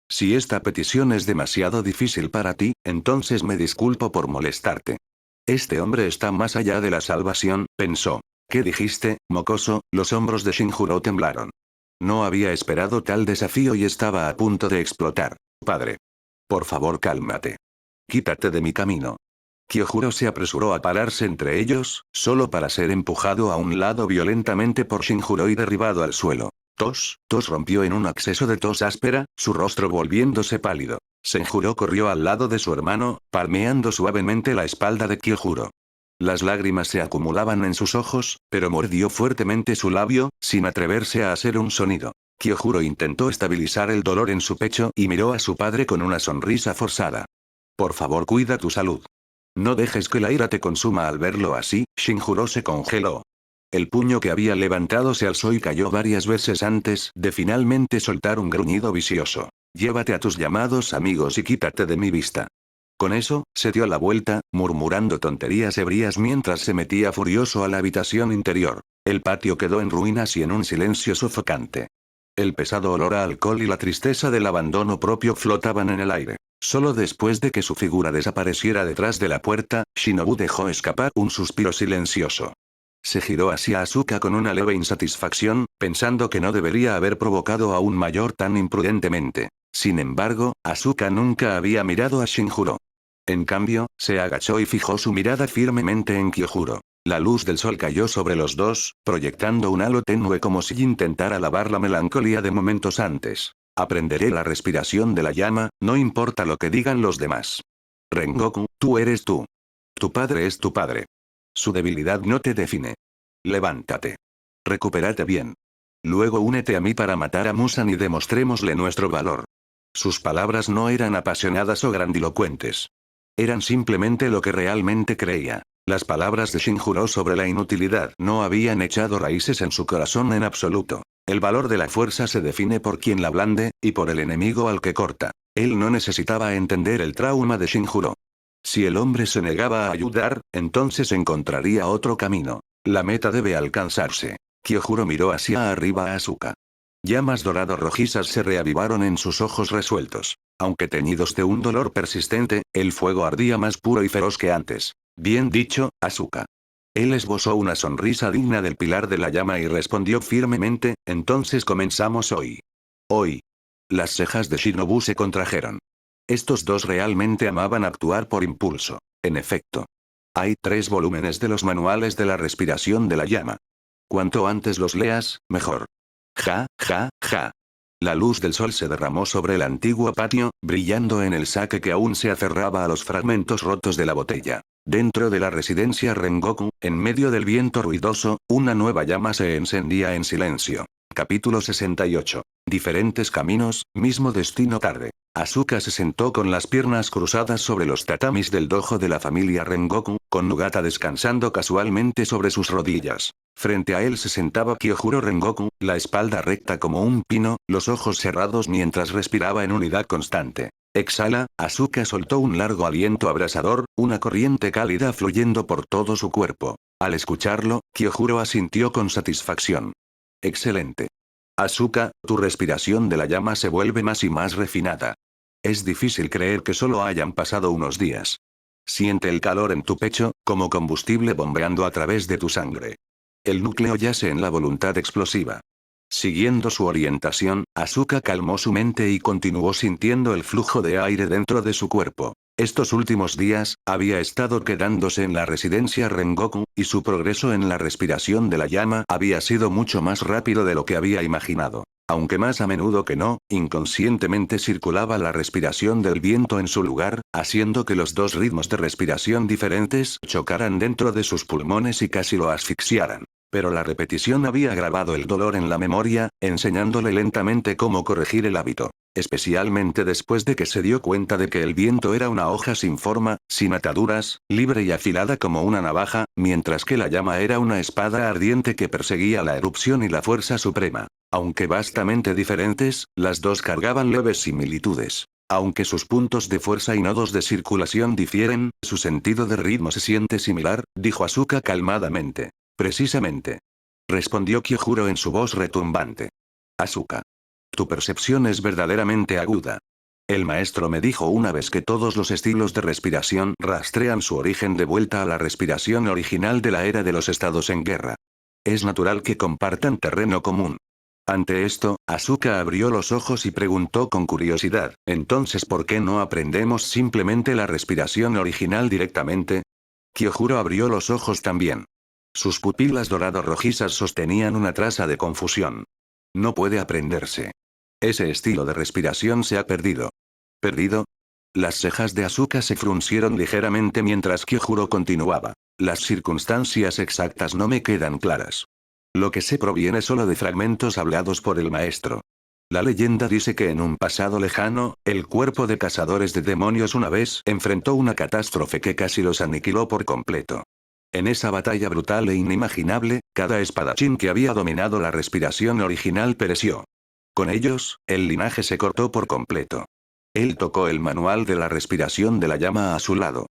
Si esta petición es demasiado difícil para ti, entonces me disculpo por molestarte. Este hombre está más allá de la salvación, pensó. ¿Qué dijiste, mocoso? Los hombros de Shinjuro temblaron. No había esperado tal desafío y estaba a punto de explotar. Padre. Por favor, cálmate. Quítate de mi camino. Kyojuro se apresuró a pararse entre ellos, solo para ser empujado a un lado violentamente por Shinjuro y derribado al suelo. Tos rompió en un acceso de tos áspera, su rostro volviéndose pálido. Shinjuro corrió al lado de su hermano, palmeando suavemente la espalda de Kyojuro. Las lágrimas se acumulaban en sus ojos, pero mordió fuertemente su labio, sin atreverse a hacer un sonido. Kyojuro intentó estabilizar el dolor en su pecho y miró a su padre con una sonrisa forzada. Por favor, cuida tu salud. No dejes que la ira te consuma. Al verlo así, Shinjuro se congeló. El puño que había levantado se alzó y cayó varias veces antes de finalmente soltar un gruñido vicioso. Llévate a tus llamados amigos y quítate de mi vista. Con eso, se dio la vuelta, murmurando tonterías ebrias mientras se metía furioso a la habitación interior. El patio quedó en ruinas y en un silencio sofocante. El pesado olor a alcohol y la tristeza del abandono propio flotaban en el aire. Solo después de que su figura desapareciera detrás de la puerta, Shinobu dejó escapar un suspiro silencioso. Se giró hacia Asuka con una leve insatisfacción, pensando que no debería haber provocado a un mayor tan imprudentemente. Sin embargo, Asuka nunca había mirado a Shinjuro. En cambio, se agachó y fijó su mirada firmemente en Kyojuro. La luz del sol cayó sobre los dos, proyectando un halo tenue como si intentara lavar la melancolía de momentos antes. Aprenderé la respiración de la llama, no importa lo que digan los demás. Rengoku, tú eres tú. Tu padre es tu padre. Su debilidad no te define. Levántate. Recupérate bien. Luego únete a mí para matar a Musan y demostrémosle nuestro valor. Sus palabras no eran apasionadas o grandilocuentes. Eran simplemente lo que realmente creía. Las palabras de Shinjuro sobre la inutilidad no habían echado raíces en su corazón en absoluto. El valor de la fuerza se define por quien la blande, y por el enemigo al que corta. Él no necesitaba entender el trauma de Shinjuro. Si el hombre se negaba a ayudar, entonces encontraría otro camino. La meta debe alcanzarse. Kyojuro miró hacia arriba a Asuka. Llamas dorado-rojizas se reavivaron en sus ojos resueltos. Aunque teñidos de un dolor persistente, el fuego ardía más puro y feroz que antes. Bien dicho, Asuka. Él esbozó una sonrisa digna del pilar de la llama y respondió firmemente, entonces comenzamos hoy. Hoy. Las cejas de Shinobu se contrajeron. Estos dos realmente amaban actuar por impulso. En efecto. Hay 3 volúmenes de los manuales de la respiración de la llama. Cuanto antes los leas, mejor. Ja, ja, ja. La luz del sol se derramó sobre el antiguo patio, brillando en el saque que aún se aferraba a los fragmentos rotos de la botella. Dentro de la residencia Rengoku, en medio del viento ruidoso, una nueva llama se encendía en silencio. Capítulo 68. Diferentes caminos, mismo destino tarde. Asuka se sentó con las piernas cruzadas sobre los tatamis del dojo de la familia Rengoku, con Nogata descansando casualmente sobre sus rodillas. Frente a él se sentaba Kyojuro Rengoku, la espalda recta como un pino, los ojos cerrados mientras respiraba en unidad constante. Exhala, Asuka soltó un largo aliento abrasador, una corriente cálida fluyendo por todo su cuerpo. Al escucharlo, Kyojuro asintió con satisfacción. Excelente. Asuka, tu respiración de la llama se vuelve más y más refinada. Es difícil creer que solo hayan pasado unos días. Siente el calor en tu pecho, como combustible bombeando a través de tu sangre. El núcleo yace en la voluntad explosiva. Siguiendo su orientación, Asuka calmó su mente y continuó sintiendo el flujo de aire dentro de su cuerpo. Estos últimos días, había estado quedándose en la residencia Rengoku, y su progreso en la respiración de la llama había sido mucho más rápido de lo que había imaginado. Aunque más a menudo que no, inconscientemente circulaba la respiración del viento en su lugar, haciendo que los dos ritmos de respiración diferentes chocaran dentro de sus pulmones y casi lo asfixiaran. Pero la repetición había grabado el dolor en la memoria, enseñándole lentamente cómo corregir el hábito. Especialmente después de que se dio cuenta de que el viento era una hoja sin forma, sin ataduras, libre y afilada como una navaja, mientras que la llama era una espada ardiente que perseguía la erupción y la fuerza suprema. Aunque vastamente diferentes, las dos cargaban leves similitudes. Aunque sus puntos de fuerza y nodos de circulación difieren, su sentido de ritmo se siente similar, dijo Asuka calmadamente. Precisamente. Respondió Kyojuro en su voz retumbante. Asuka. Tu percepción es verdaderamente aguda. El maestro me dijo una vez que todos los estilos de respiración rastrean su origen de vuelta a la respiración original de la era de los estados en guerra. Es natural que compartan terreno común. Ante esto, Asuka abrió los ojos y preguntó con curiosidad, ¿entonces por qué no aprendemos simplemente la respiración original directamente? Kyojuro abrió los ojos también. Sus pupilas dorado-rojizas sostenían una traza de confusión. No puede aprenderse. Ese estilo de respiración se ha perdido. ¿Perdido? Las cejas de Asuka se fruncieron ligeramente mientras Kyojuro continuaba. Las circunstancias exactas no me quedan claras. Lo que sé proviene solo de fragmentos hablados por el maestro. La leyenda dice que en un pasado lejano, el cuerpo de cazadores de demonios una vez enfrentó una catástrofe que casi los aniquiló por completo. En esa batalla brutal e inimaginable, cada espadachín que había dominado la respiración original pereció. Con ellos, el linaje se cortó por completo. Él tocó el manual de la respiración de la llama a su lado.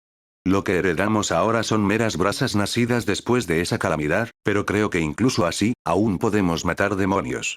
Lo que heredamos ahora son meras brasas nacidas después de esa calamidad, pero creo que incluso así, aún podemos matar demonios.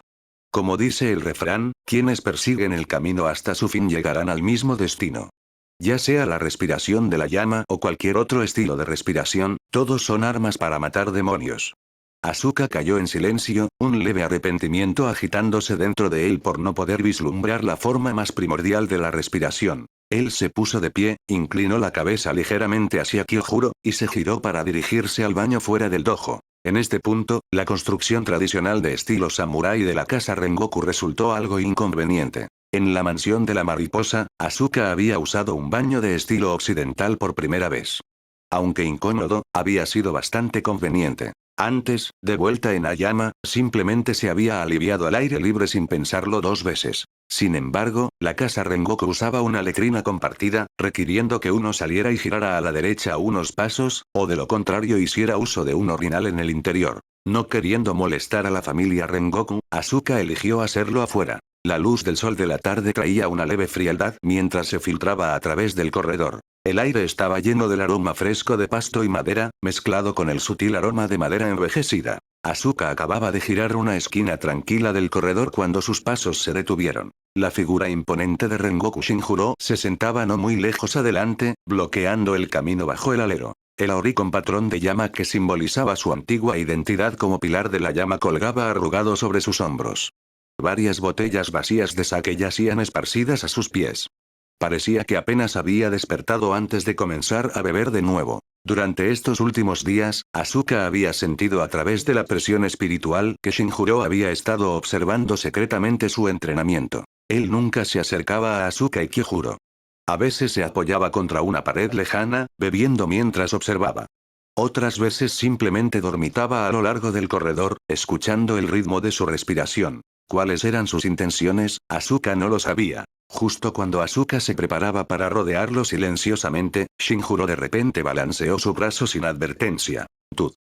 Como dice el refrán, quienes persiguen el camino hasta su fin llegarán al mismo destino. Ya sea la respiración de la llama o cualquier otro estilo de respiración, todos son armas para matar demonios. Asuka cayó en silencio, un leve arrepentimiento agitándose dentro de él por no poder vislumbrar la forma más primordial de la respiración. Él se puso de pie, inclinó la cabeza ligeramente hacia Kyojuro, y se giró para dirigirse al baño fuera del dojo. En este punto, la construcción tradicional de estilo samurái de la casa Rengoku resultó algo inconveniente. En la mansión de la mariposa, Asuka había usado un baño de estilo occidental por primera vez. Aunque incómodo, había sido bastante conveniente. Antes, de vuelta en Ayama, simplemente se había aliviado al aire libre sin pensarlo dos veces. Sin embargo, la casa Rengoku usaba una letrina compartida, requiriendo que uno saliera y girara a la derecha unos pasos, o de lo contrario hiciera uso de un orinal en el interior. No queriendo molestar a la familia Rengoku, Asuka eligió hacerlo afuera. La luz del sol de la tarde traía una leve frialdad mientras se filtraba a través del corredor. El aire estaba lleno del aroma fresco de pasto y madera, mezclado con el sutil aroma de madera envejecida. Asuka acababa de girar una esquina tranquila del corredor cuando sus pasos se detuvieron. La figura imponente de Rengoku Shinjuro se sentaba no muy lejos adelante, bloqueando el camino bajo el alero. El auri con patrón de llama que simbolizaba su antigua identidad como pilar de la llama colgaba arrugado sobre sus hombros. Varias botellas vacías de sake yacían esparcidas a sus pies. Parecía que apenas había despertado antes de comenzar a beber de nuevo. Durante estos últimos días, Asuka había sentido a través de la presión espiritual que Shinjuro había estado observando secretamente su entrenamiento. Él nunca se acercaba a Asuka y Kyojuro. A veces se apoyaba contra una pared lejana, bebiendo mientras observaba. Otras veces simplemente dormitaba a lo largo del corredor, escuchando el ritmo de su respiración. ¿Cuáles eran sus intenciones? Asuka no lo sabía. Justo cuando Asuka se preparaba para rodearlo silenciosamente, Shinjuro de repente balanceó su brazo sin advertencia. ¡Tud!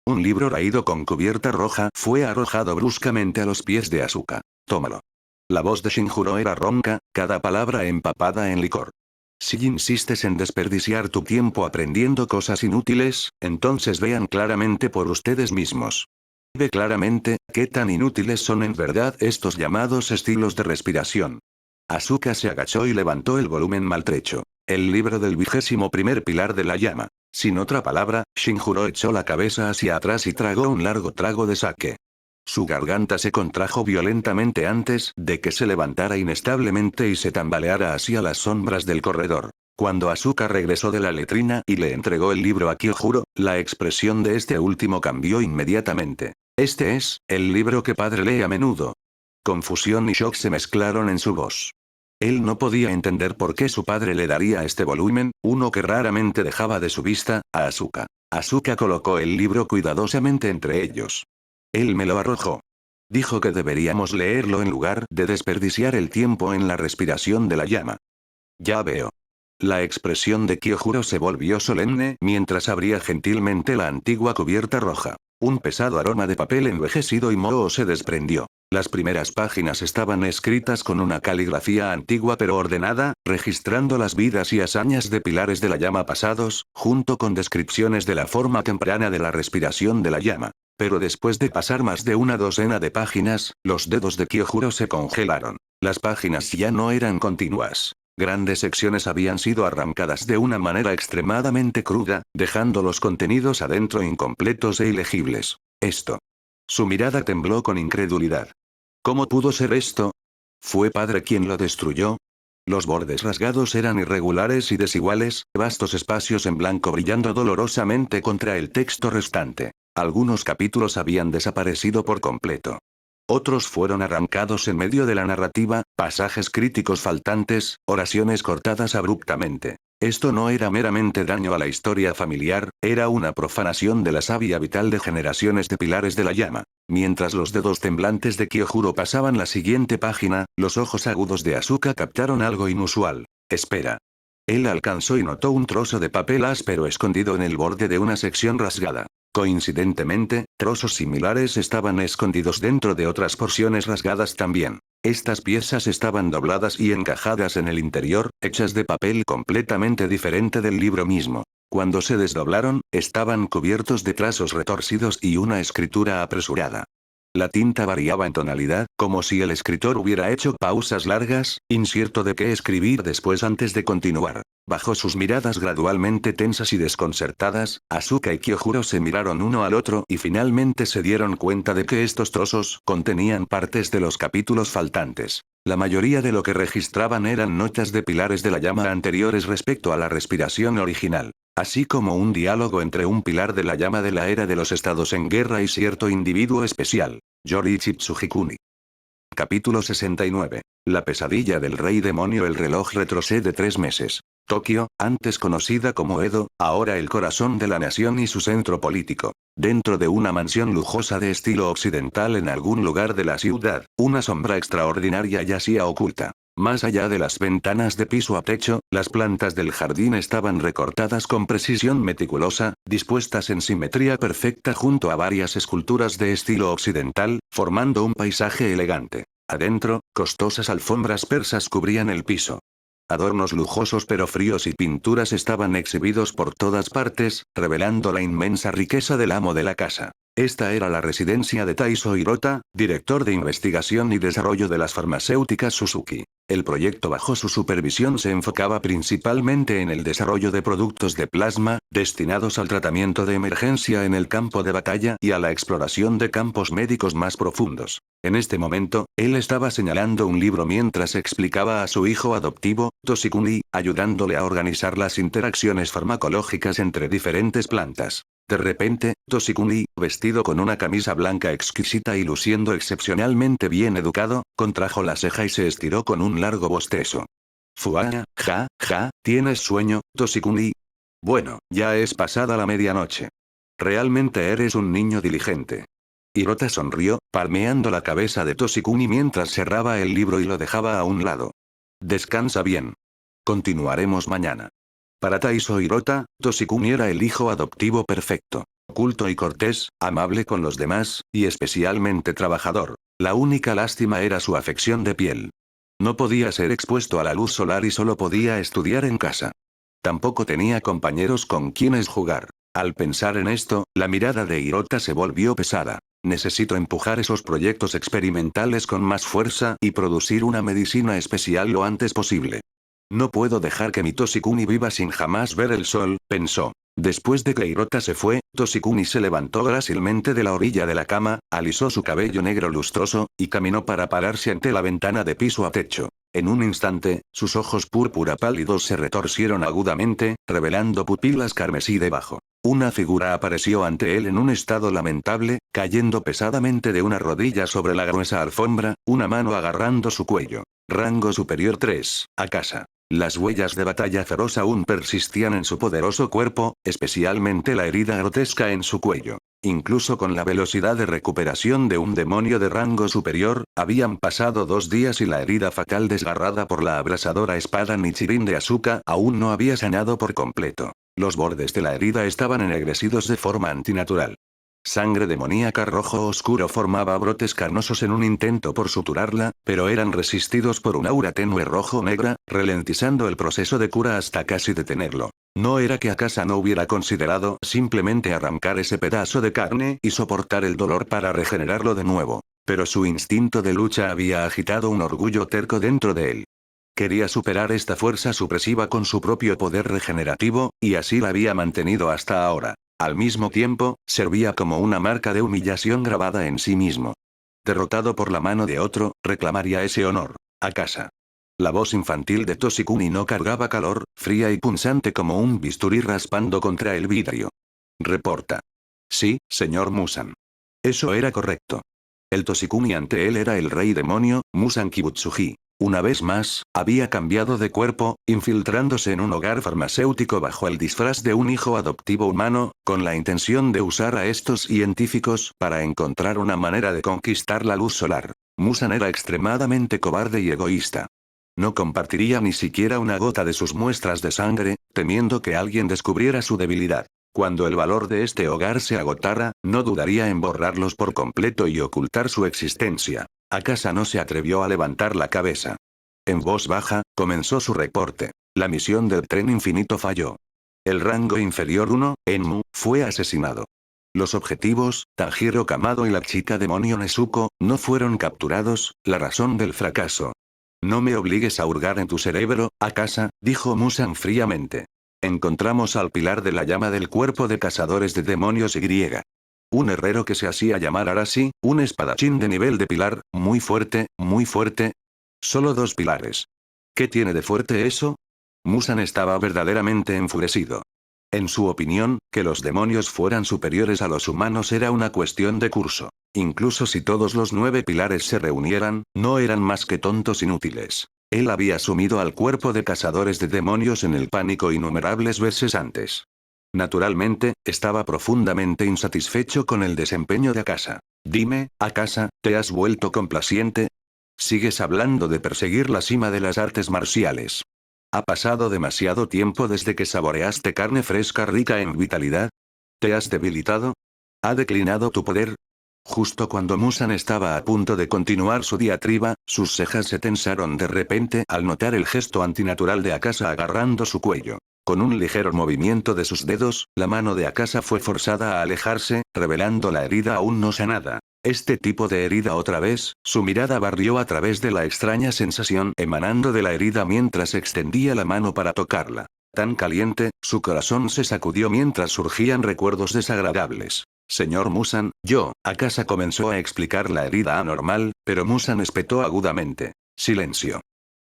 Un libro raído con cubierta roja fue arrojado bruscamente a los pies de Asuka. ¡Tómalo! La voz de Shinjuro era ronca, cada palabra empapada en licor. Si insistes en desperdiciar tu tiempo aprendiendo cosas inútiles, entonces vean claramente por ustedes mismos. Ve claramente, qué tan inútiles son en verdad estos llamados estilos de respiración. Asuka se agachó y levantó el volumen maltrecho. El libro del 21º pilar de la llama. Sin otra palabra, Shinjuro echó la cabeza hacia atrás y tragó un largo trago de sake. Su garganta se contrajo violentamente antes de que se levantara inestablemente y se tambaleara hacia las sombras del corredor. Cuando Asuka regresó de la letrina y le entregó el libro a Kyojuro, la expresión de este último cambió inmediatamente. Este es el libro que padre lee a menudo. Confusión y shock se mezclaron en su voz. Él no podía entender por qué su padre le daría este volumen, uno que raramente dejaba de su vista, a Asuka. Asuka colocó el libro cuidadosamente entre ellos. Él me lo arrojó. Dijo que deberíamos leerlo en lugar de desperdiciar el tiempo en la respiración de la llama. Ya veo. La expresión de Kyojuro se volvió solemne mientras abría gentilmente la antigua cubierta roja. Un pesado aroma de papel envejecido y moho se desprendió. Las primeras páginas estaban escritas con una caligrafía antigua pero ordenada, registrando las vidas y hazañas de pilares de la llama pasados, junto con descripciones de la forma temprana de la respiración de la llama. Pero después de pasar más de una docena de páginas, los dedos de Kyojuro se congelaron. Las páginas ya no eran continuas. Grandes secciones habían sido arrancadas de una manera extremadamente cruda, dejando los contenidos adentro incompletos e ilegibles. Esto. Su mirada tembló con incredulidad. ¿Cómo pudo ser esto? ¿Fue padre quien lo destruyó? Los bordes rasgados eran irregulares y desiguales, vastos espacios en blanco brillando dolorosamente contra el texto restante. Algunos capítulos habían desaparecido por completo. Otros fueron arrancados en medio de la narrativa, pasajes críticos faltantes, oraciones cortadas abruptamente. Esto no era meramente daño a la historia familiar, era una profanación de la savia vital de generaciones de pilares de la llama. Mientras los dedos temblantes de Kyojuro pasaban la siguiente página, los ojos agudos de Asuka captaron algo inusual. Espera. Él alcanzó y notó un trozo de papel áspero escondido en el borde de una sección rasgada. Coincidentemente, trozos similares estaban escondidos dentro de otras porciones rasgadas también. Estas piezas estaban dobladas y encajadas en el interior, hechas de papel completamente diferente del libro mismo. Cuando se desdoblaron, estaban cubiertos de trazos retorcidos y una escritura apresurada. La tinta variaba en tonalidad, como si el escritor hubiera hecho pausas largas, incierto de qué escribir después antes de continuar. Bajo sus miradas gradualmente tensas y desconcertadas, Asuka y Kyojuro se miraron uno al otro y finalmente se dieron cuenta de que estos trozos contenían partes de los capítulos faltantes. La mayoría de lo que registraban eran notas de pilares de la llama anteriores respecto a la respiración original, así como un diálogo entre un pilar de la llama de la era de los estados en guerra y cierto individuo especial, Yoriichi Tsujikuni. Capítulo 69. La pesadilla del rey demonio. El reloj retrocede 3 meses. Tokio, antes conocida como Edo, ahora el corazón de la nación y su centro político. Dentro de una mansión lujosa de estilo occidental en algún lugar de la ciudad, una sombra extraordinaria yacía oculta. Más allá de las ventanas de piso a techo, las plantas del jardín estaban recortadas con precisión meticulosa, dispuestas en simetría perfecta junto a varias esculturas de estilo occidental, formando un paisaje elegante. Adentro, costosas alfombras persas cubrían el piso. Adornos lujosos pero fríos y pinturas estaban exhibidos por todas partes, revelando la inmensa riqueza del amo de la casa. Esta era la residencia de Taiso Hirota, director de investigación y desarrollo de las farmacéuticas Suzuki. El proyecto bajo su supervisión se enfocaba principalmente en el desarrollo de productos de plasma, destinados al tratamiento de emergencia en el campo de batalla y a la exploración de campos médicos más profundos. En este momento, él estaba señalando un libro mientras explicaba a su hijo adoptivo, Toshikuni, ayudándole a organizar las interacciones farmacológicas entre diferentes plantas. De repente, Toshikuni, vestido con una camisa blanca exquisita y luciendo excepcionalmente bien educado, contrajo la ceja y se estiró con un largo bostezo. Fuá, ja, ¿tienes sueño, Toshikuni? Bueno, ya es pasada la medianoche. Realmente eres un niño diligente. Hirota sonrió, palmeando la cabeza de Toshikuni mientras cerraba el libro y lo dejaba a un lado. Descansa bien. Continuaremos mañana. Para Taiso Hirota, Toshikuni era el hijo adoptivo perfecto. Culto y cortés, amable con los demás, y especialmente trabajador. La única lástima era su afección de piel. No podía ser expuesto a la luz solar y solo podía estudiar en casa. Tampoco tenía compañeros con quienes jugar. Al pensar en esto, la mirada de Hirota se volvió pesada. Necesito empujar esos proyectos experimentales con más fuerza y producir una medicina especial lo antes posible. No puedo dejar que mi Toshikuni viva sin jamás ver el sol, pensó. Después de que Hirota se fue, Toshikuni se levantó grácilmente de la orilla de la cama, alisó su cabello negro lustroso, y caminó para pararse ante la ventana de piso a techo. En un instante, sus ojos púrpura pálidos se retorcieron agudamente, revelando pupilas carmesí debajo. Una figura apareció ante él en un estado lamentable, cayendo pesadamente de una rodilla sobre la gruesa alfombra, una mano agarrando su cuello. Rango superior 3, a casa. Las huellas de batalla feroz aún persistían en su poderoso cuerpo, especialmente la herida grotesca en su cuello. Incluso con la velocidad de recuperación de un demonio de rango superior, habían pasado 2 días y la herida fatal desgarrada por la abrasadora espada Nichirin de Asuka aún no había sanado por completo. Los bordes de la herida estaban ennegrecidos de forma antinatural. Sangre demoníaca rojo oscuro formaba brotes carnosos en un intento por suturarla, pero eran resistidos por un aura tenue rojo-negra, ralentizando el proceso de cura hasta casi detenerlo. No era que Akasa no hubiera considerado simplemente arrancar ese pedazo de carne y soportar el dolor para regenerarlo de nuevo, pero su instinto de lucha había agitado un orgullo terco dentro de él. Quería superar esta fuerza supresiva con su propio poder regenerativo, y así la había mantenido hasta ahora. Al mismo tiempo, servía como una marca de humillación grabada en sí mismo. Derrotado por la mano de otro, reclamaría ese honor. Akasa. La voz infantil de Toshikuni no cargaba calor, fría y punzante como un bisturí raspando contra el vidrio. Reporta. Sí, señor Musan. Eso era correcto. El Toshikuni ante él era el rey demonio, Musan Kibutsuji. Una vez más, había cambiado de cuerpo, infiltrándose en un hogar farmacéutico bajo el disfraz de un hijo adoptivo humano, con la intención de usar a estos científicos para encontrar una manera de conquistar la luz solar. Musan era extremadamente cobarde y egoísta. No compartiría ni siquiera una gota de sus muestras de sangre, temiendo que alguien descubriera su debilidad. Cuando el valor de este hogar se agotara, no dudaría en borrarlos por completo y ocultar su existencia. Akasa no se atrevió a levantar la cabeza. En voz baja, comenzó su reporte. La misión del tren infinito falló. El rango inferior 1, Enmu, fue asesinado. Los objetivos, Tanjiro Kamado y la chica demonio Nezuko, no fueron capturados, la razón del fracaso. No me obligues a hurgar en tu cerebro, Akasa, dijo Musan fríamente. Encontramos al pilar de la llama del cuerpo de cazadores de demonios Y. Un herrero que se hacía llamar Arashi, un espadachín de nivel de pilar, muy fuerte, muy fuerte. Solo 2 pilares. ¿Qué tiene de fuerte eso? Musan estaba verdaderamente enfurecido. En su opinión, que los demonios fueran superiores a los humanos era una cuestión de curso. Incluso si todos los 9 pilares se reunieran, no eran más que tontos inútiles. Él había sumido al cuerpo de cazadores de demonios en el pánico innumerables veces antes. Naturalmente, estaba profundamente insatisfecho con el desempeño de Akasa. Dime, Akasa, ¿te has vuelto complaciente? Sigues hablando de perseguir la cima de las artes marciales. ¿Ha pasado demasiado tiempo desde que saboreaste carne fresca rica en vitalidad? ¿Te has debilitado? ¿Ha declinado tu poder? Justo cuando Musan estaba a punto de continuar su diatriba, sus cejas se tensaron de repente al notar el gesto antinatural de Akasa agarrando su cuello. Con un ligero movimiento de sus dedos, la mano de Akasa fue forzada a alejarse, revelando la herida aún no sanada. Este tipo de herida otra vez, su mirada barrió a través de la extraña sensación emanando de la herida mientras extendía la mano para tocarla. Tan caliente, su corazón se sacudió mientras surgían recuerdos desagradables. Señor Musan, Akasa comenzó a explicar la herida anormal, pero Musan espetó agudamente. Silencio.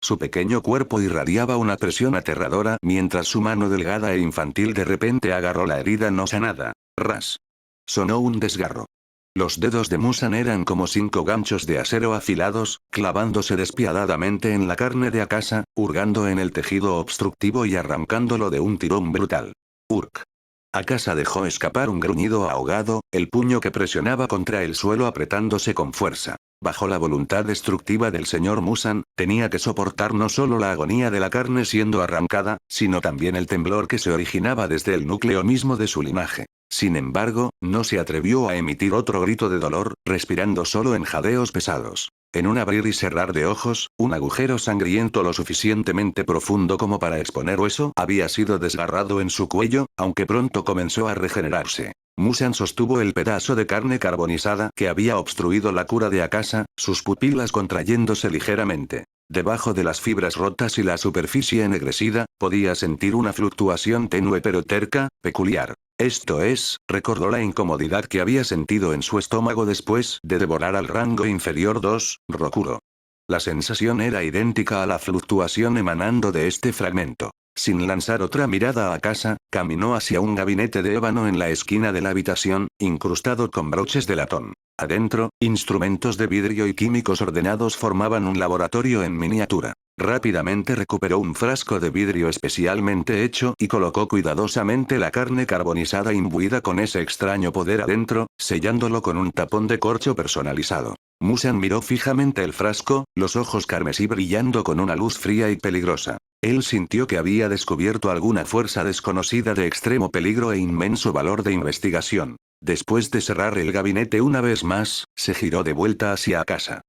Su pequeño cuerpo irradiaba una presión aterradora mientras su mano delgada e infantil de repente agarró la herida no sanada. Ras. Sonó un desgarro. Los dedos de Musan eran como 5 ganchos de acero afilados, clavándose despiadadamente en la carne de Akasa, hurgando en el tejido obstructivo y arrancándolo de un tirón brutal. Urk. Akasa dejó escapar un gruñido ahogado, el puño que presionaba contra el suelo apretándose con fuerza. Bajo la voluntad destructiva del señor Musan, tenía que soportar no solo la agonía de la carne siendo arrancada, sino también el temblor que se originaba desde el núcleo mismo de su linaje. Sin embargo, no se atrevió a emitir otro grito de dolor, respirando solo en jadeos pesados. En un abrir y cerrar de ojos, un agujero sangriento lo suficientemente profundo como para exponer hueso había sido desgarrado en su cuello, aunque pronto comenzó a regenerarse. Musan sostuvo el pedazo de carne carbonizada que había obstruido la cura de Akasa, sus pupilas contrayéndose ligeramente. Debajo de las fibras rotas y la superficie ennegrecida, podía sentir una fluctuación tenue pero terca, peculiar. Esto es, recordó la incomodidad que había sentido en su estómago después de devorar al rango inferior 2, Rokuro. La sensación era idéntica a la fluctuación emanando de este fragmento. Sin lanzar otra mirada a Akasa, caminó hacia un gabinete de ébano en la esquina de la habitación, incrustado con broches de latón. Adentro, instrumentos de vidrio y químicos ordenados formaban un laboratorio en miniatura. Rápidamente recuperó un frasco de vidrio especialmente hecho y colocó cuidadosamente la carne carbonizada imbuida con ese extraño poder adentro, sellándolo con un tapón de corcho personalizado. Musan miró fijamente el frasco, los ojos carmesí brillando con una luz fría y peligrosa. Él sintió que había descubierto alguna fuerza desconocida de extremo peligro e inmenso valor de investigación. Después de cerrar el gabinete una vez más, se giró de vuelta hacia Akasa.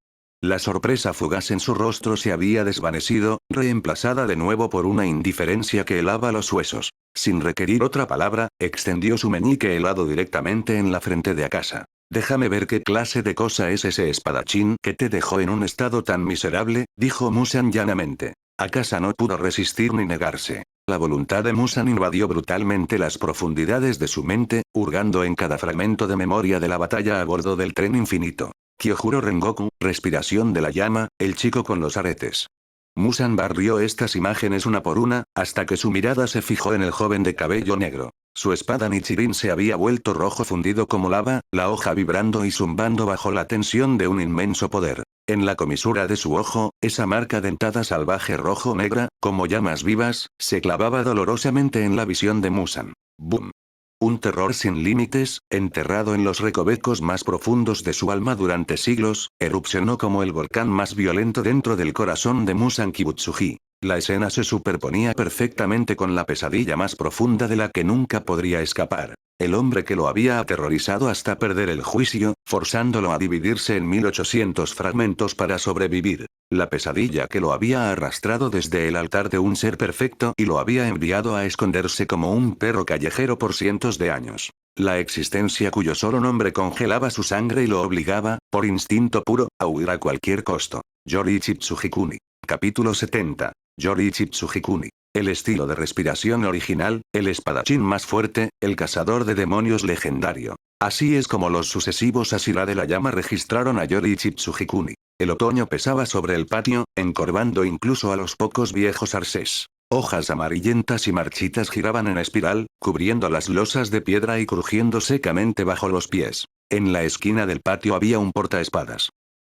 La sorpresa fugaz en su rostro se había desvanecido, reemplazada de nuevo por una indiferencia que helaba los huesos. Sin requerir otra palabra, extendió su meñique helado directamente en la frente de Akasa. «Déjame ver qué clase de cosa es ese espadachín que te dejó en un estado tan miserable», dijo Musan llanamente. Akasa no pudo resistir ni negarse. La voluntad de Musan invadió brutalmente las profundidades de su mente, hurgando en cada fragmento de memoria de la batalla a bordo del tren infinito. Kyojuro Rengoku, respiración de la llama, el chico con los aretes. Musan barrió estas imágenes una por una, hasta que su mirada se fijó en el joven de cabello negro. Su espada Nichirin se había vuelto rojo fundido como lava, la hoja vibrando y zumbando bajo la tensión de un inmenso poder. En la comisura de su ojo, esa marca dentada salvaje rojo-negra, como llamas vivas, se clavaba dolorosamente en la visión de Musan. ¡Bum! Un terror sin límites, enterrado en los recovecos más profundos de su alma durante siglos, erupcionó como el volcán más violento dentro del corazón de Musan Kibutsuji. La escena se superponía perfectamente con la pesadilla más profunda de la que nunca podría escapar. El hombre que lo había aterrorizado hasta perder el juicio, forzándolo a dividirse en 1800 fragmentos para sobrevivir. La pesadilla que lo había arrastrado desde el altar de un ser perfecto y lo había enviado a esconderse como un perro callejero por cientos de años. La existencia cuyo solo nombre congelaba su sangre y lo obligaba, por instinto puro, a huir a cualquier costo. Yoriichi Tsujikuni. Capítulo 70. Yoriichi Tsujikuni. El estilo de respiración original, el espadachín más fuerte, el cazador de demonios legendario. Así es como los sucesivos Ashira de la llama registraron a Yoriichi Tsujikuni. El otoño pesaba sobre el patio, encorvando incluso a los pocos viejos arcés. Hojas amarillentas y marchitas giraban en espiral, cubriendo las losas de piedra y crujiendo secamente bajo los pies. En la esquina del patio había un portaespadas.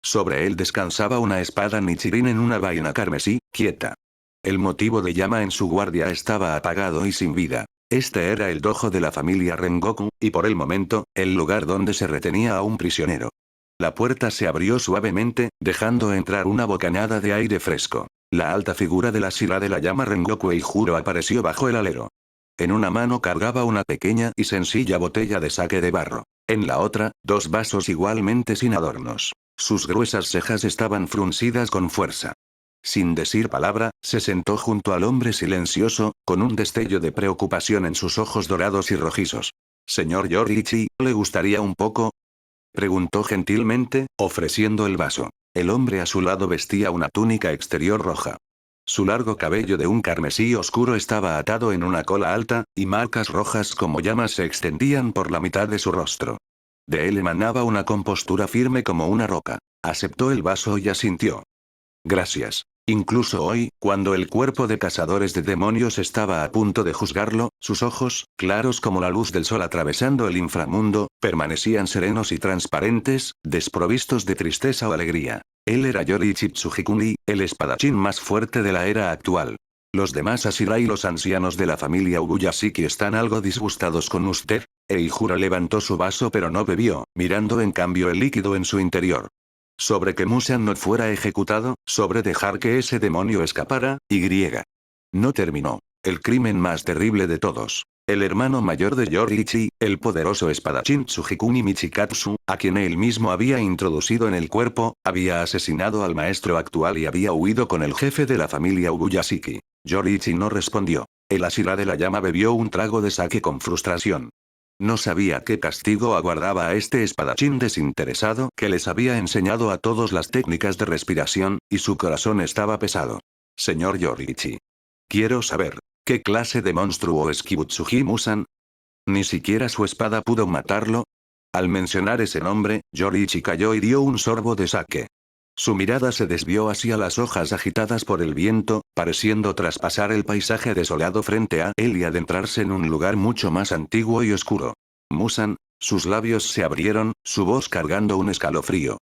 Sobre él descansaba una espada Nichirin en una vaina carmesí, quieta. El motivo de llama en su guardia estaba apagado y sin vida. Este era el dojo de la familia Rengoku, y por el momento, el lugar donde se retenía a un prisionero. La puerta se abrió suavemente, dejando entrar una bocanada de aire fresco. La alta figura de la Ashira de la llama Rengoku Eijuro apareció bajo el alero. En una mano cargaba una pequeña y sencilla botella de sake de barro. En la otra, 2 vasos igualmente sin adornos. Sus gruesas cejas estaban fruncidas con fuerza. Sin decir palabra, se sentó junto al hombre silencioso, con un destello de preocupación en sus ojos dorados y rojizos. «Señor Yoriichi, ¿le gustaría un poco?», preguntó gentilmente, ofreciendo el vaso. El hombre a su lado vestía una túnica exterior roja. Su largo cabello de un carmesí oscuro estaba atado en una cola alta, y marcas rojas como llamas se extendían por la mitad de su rostro. De él emanaba una compostura firme como una roca. Aceptó el vaso y asintió. Gracias. Incluso hoy, cuando el cuerpo de cazadores de demonios estaba a punto de juzgarlo, sus ojos, claros como la luz del sol atravesando el inframundo, permanecían serenos y transparentes, desprovistos de tristeza o alegría. Él era Yoriichi Tsujikuni, el espadachín más fuerte de la era actual. Los demás Asira y los ancianos de la familia Ubuyashiki están algo disgustados con usted. Eijuro levantó su vaso pero no bebió, mirando en cambio el líquido en su interior. Sobre que Musan no fuera ejecutado, sobre dejar que ese demonio escapara, y. No terminó. El crimen más terrible de todos. El hermano mayor de Yoriichi, el poderoso espadachín Tsujikuni Michikatsu, a quien él mismo había introducido en el cuerpo, había asesinado al maestro actual y había huido con el jefe de la familia Ubuyashiki. Yoriichi no respondió. El Asira de la llama bebió un trago de sake con frustración. No sabía qué castigo aguardaba a este espadachín desinteresado que les había enseñado a todos las técnicas de respiración, y su corazón estaba pesado. Señor Yoriichi. Quiero saber, ¿qué clase de monstruo es Kibutsuji Musan? ¿Ni siquiera su espada pudo matarlo? Al mencionar ese nombre, Yoriichi cayó y dio un sorbo de sake. Su mirada se desvió hacia las hojas agitadas por el viento, pareciendo traspasar el paisaje desolado frente a él y adentrarse en un lugar mucho más antiguo y oscuro. Musan, sus labios se abrieron, su voz cargando un escalofrío.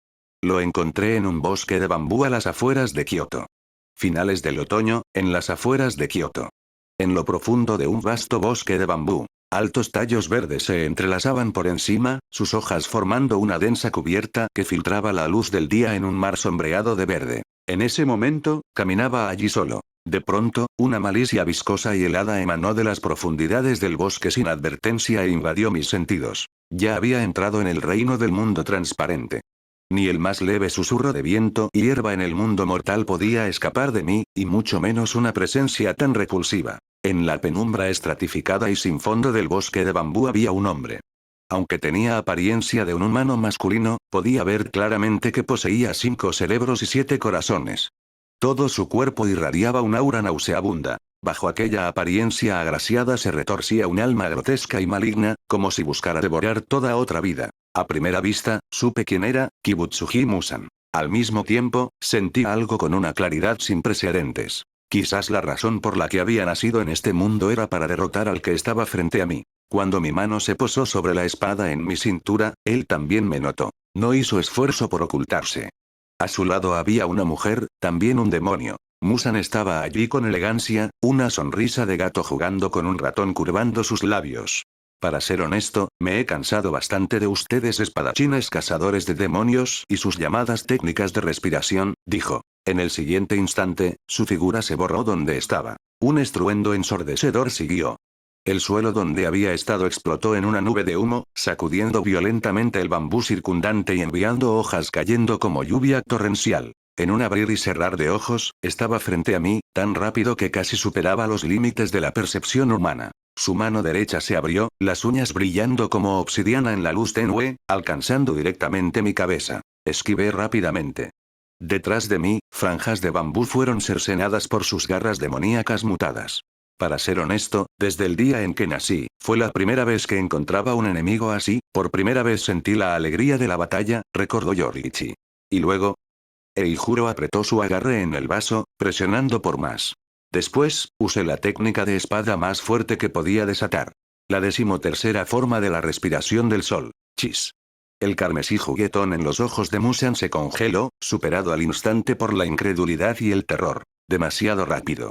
Lo encontré en un bosque de bambú a las afueras de Kioto. Finales del otoño, en las afueras de Kioto. En lo profundo de un vasto bosque de bambú. Altos tallos verdes se entrelazaban por encima, sus hojas formando una densa cubierta que filtraba la luz del día en un mar sombreado de verde. En ese momento, caminaba allí solo. De pronto, una malicia viscosa y helada emanó de las profundidades del bosque sin advertencia e invadió mis sentidos. Ya había entrado en el reino del mundo transparente. Ni el más leve susurro de viento y hierba en el mundo mortal podía escapar de mí, y mucho menos una presencia tan repulsiva. En la penumbra estratificada y sin fondo del bosque de bambú había un hombre. Aunque tenía apariencia de un humano masculino, podía ver claramente que poseía 5 cerebros y 7 corazones. Todo su cuerpo irradiaba un aura nauseabunda. Bajo aquella apariencia agraciada se retorcía un alma grotesca y maligna, como si buscara devorar toda otra vida. A primera vista, supe quién era, Kibutsuji Musan. Al mismo tiempo, sentí algo con una claridad sin precedentes. Quizás la razón por la que había nacido en este mundo era para derrotar al que estaba frente a mí. Cuando mi mano se posó sobre la espada en mi cintura, él también me notó. No hizo esfuerzo por ocultarse. A su lado había una mujer, también un demonio. Musan estaba allí con elegancia, una sonrisa de gato jugando con un ratón curvando sus labios. Para ser honesto, me he cansado bastante de ustedes espadachines cazadores de demonios y sus llamadas técnicas de respiración, dijo. En el siguiente instante, su figura se borró donde estaba. Un estruendo ensordecedor siguió. El suelo donde había estado explotó en una nube de humo, sacudiendo violentamente el bambú circundante y enviando hojas cayendo como lluvia torrencial. En un abrir y cerrar de ojos, estaba frente a mí, tan rápido que casi superaba los límites de la percepción humana. Su mano derecha se abrió, las uñas brillando como obsidiana en la luz tenue, alcanzando directamente mi cabeza. Esquivé rápidamente. Detrás de mí, franjas de bambú fueron cercenadas por sus garras demoníacas mutadas. Para ser honesto, desde el día en que nací, fue la primera vez que encontraba un enemigo así, por primera vez sentí la alegría de la batalla, recordó Yoriichi. Y luego. Eijuro apretó su agarre en el vaso, presionando por más. Después, usé la técnica de espada más fuerte que podía desatar. La 13ª forma de la respiración del sol. Chis. El carmesí juguetón en los ojos de Musan se congeló, superado al instante por la incredulidad y el terror. Demasiado rápido.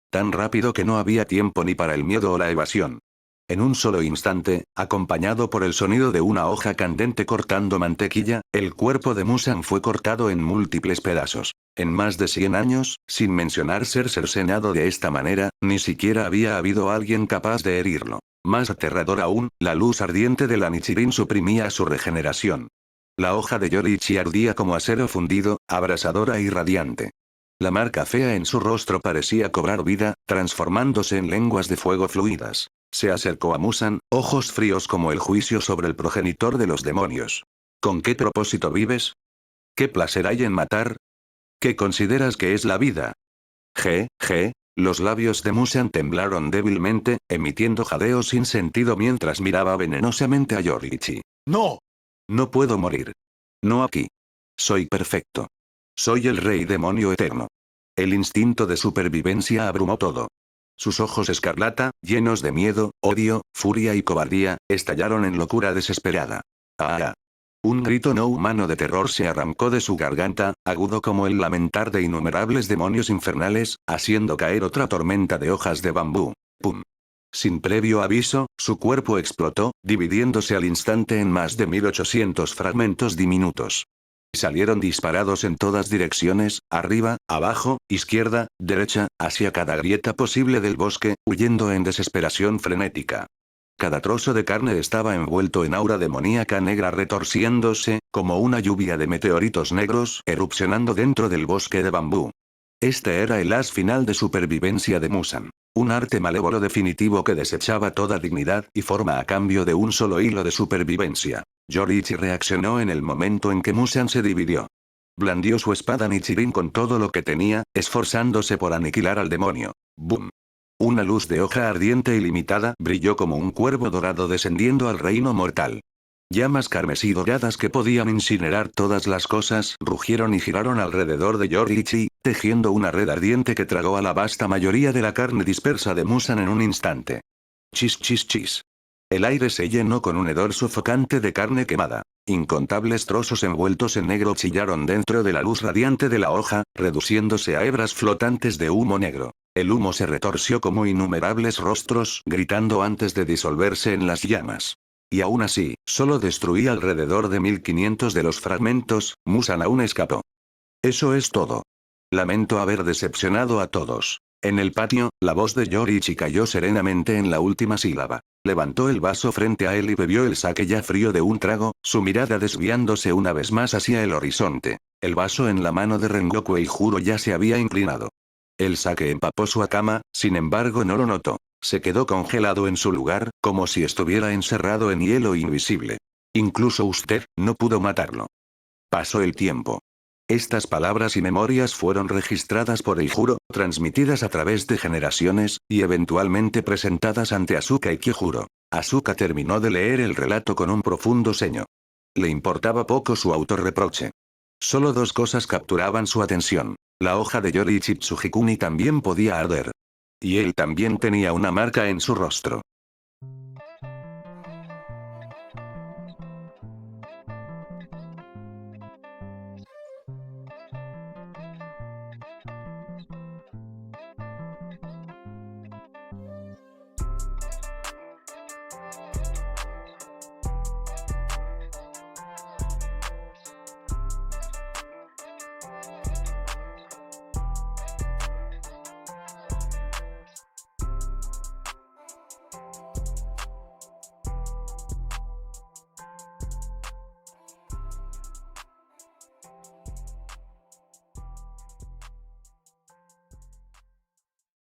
Tan rápido que no había tiempo ni para el miedo o la evasión. En un solo instante, acompañado por el sonido de una hoja candente cortando mantequilla, el cuerpo de Musan fue cortado en múltiples pedazos. En más de 100 años, sin mencionar ser cercenado de esta manera, ni siquiera había habido alguien capaz de herirlo. Más aterrador aún, la luz ardiente de la Nichirin suprimía su regeneración. La hoja de Yoriichi ardía como acero fundido, abrasadora y radiante. La marca fea en su rostro parecía cobrar vida, transformándose en lenguas de fuego fluidas. Se acercó a Musan, ojos fríos como el juicio sobre el progenitor de los demonios. ¿Con qué propósito vives? ¿Qué placer hay en matar? ¿Qué consideras que es la vida? Los labios de Musan temblaron débilmente, emitiendo jadeos sin sentido mientras miraba venenosamente a Yoriichi. ¡No! No puedo morir. No aquí. Soy perfecto. Soy el rey demonio eterno. El instinto de supervivencia abrumó todo. Sus ojos escarlata, llenos de miedo, odio, furia y cobardía, estallaron en locura desesperada. ¡Ah! Un grito no humano de terror se arrancó de su garganta, agudo como el lamentar de innumerables demonios infernales, haciendo caer otra tormenta de hojas de bambú. ¡Pum! Sin previo aviso, su cuerpo explotó, dividiéndose al instante en más de 1800 fragmentos diminutos. Salieron disparados en todas direcciones, arriba, abajo, izquierda, derecha, hacia cada grieta posible del bosque, huyendo en desesperación frenética. Cada trozo de carne estaba envuelto en aura demoníaca negra retorciéndose, como una lluvia de meteoritos negros erupcionando dentro del bosque de bambú. Este era el as final de supervivencia de Musan. Un arte malévolo definitivo que desechaba toda dignidad y forma a cambio de un solo hilo de supervivencia. Yoriichi reaccionó en el momento en que Musan se dividió. Blandió su espada Nichirin con todo lo que tenía, esforzándose por aniquilar al demonio. ¡Bum! Una luz de hoja ardiente ilimitada brilló como un cuervo dorado descendiendo al reino mortal. Llamas carmesí doradas que podían incinerar todas las cosas rugieron y giraron alrededor de Yoriichi, tejiendo una red ardiente que tragó a la vasta mayoría de la carne dispersa de Musan en un instante. Chis chis chis. El aire se llenó con un hedor sofocante de carne quemada. Incontables trozos envueltos en negro chillaron dentro de la luz radiante de la hoja, reduciéndose a hebras flotantes de humo negro. El humo se retorció como innumerables rostros, gritando antes de disolverse en las llamas. Y aún así, solo destruí alrededor de 1500 de los fragmentos, Musan aún escapó. Eso es todo. Lamento haber decepcionado a todos. En el patio, la voz de Yoriichi cayó serenamente en la última sílaba. Levantó el vaso frente a él y bebió el sake ya frío de un trago, su mirada desviándose una vez más hacia el horizonte. El vaso en la mano de Rengoku Eijuro ya se había inclinado. El sake empapó su akama, sin embargo no lo notó. Se quedó congelado en su lugar, como si estuviera encerrado en hielo invisible. Incluso usted no pudo matarlo. Pasó el tiempo. Estas palabras y memorias fueron registradas por Eijuro, transmitidas a través de generaciones, y eventualmente presentadas ante Asuka y Kyojuro. Asuka terminó de leer el relato con un profundo ceño. Le importaba poco su autorreproche. Solo dos cosas capturaban su atención. La hoja de Yoriichi Tsujikuni también podía arder. Y él también tenía una marca en su rostro.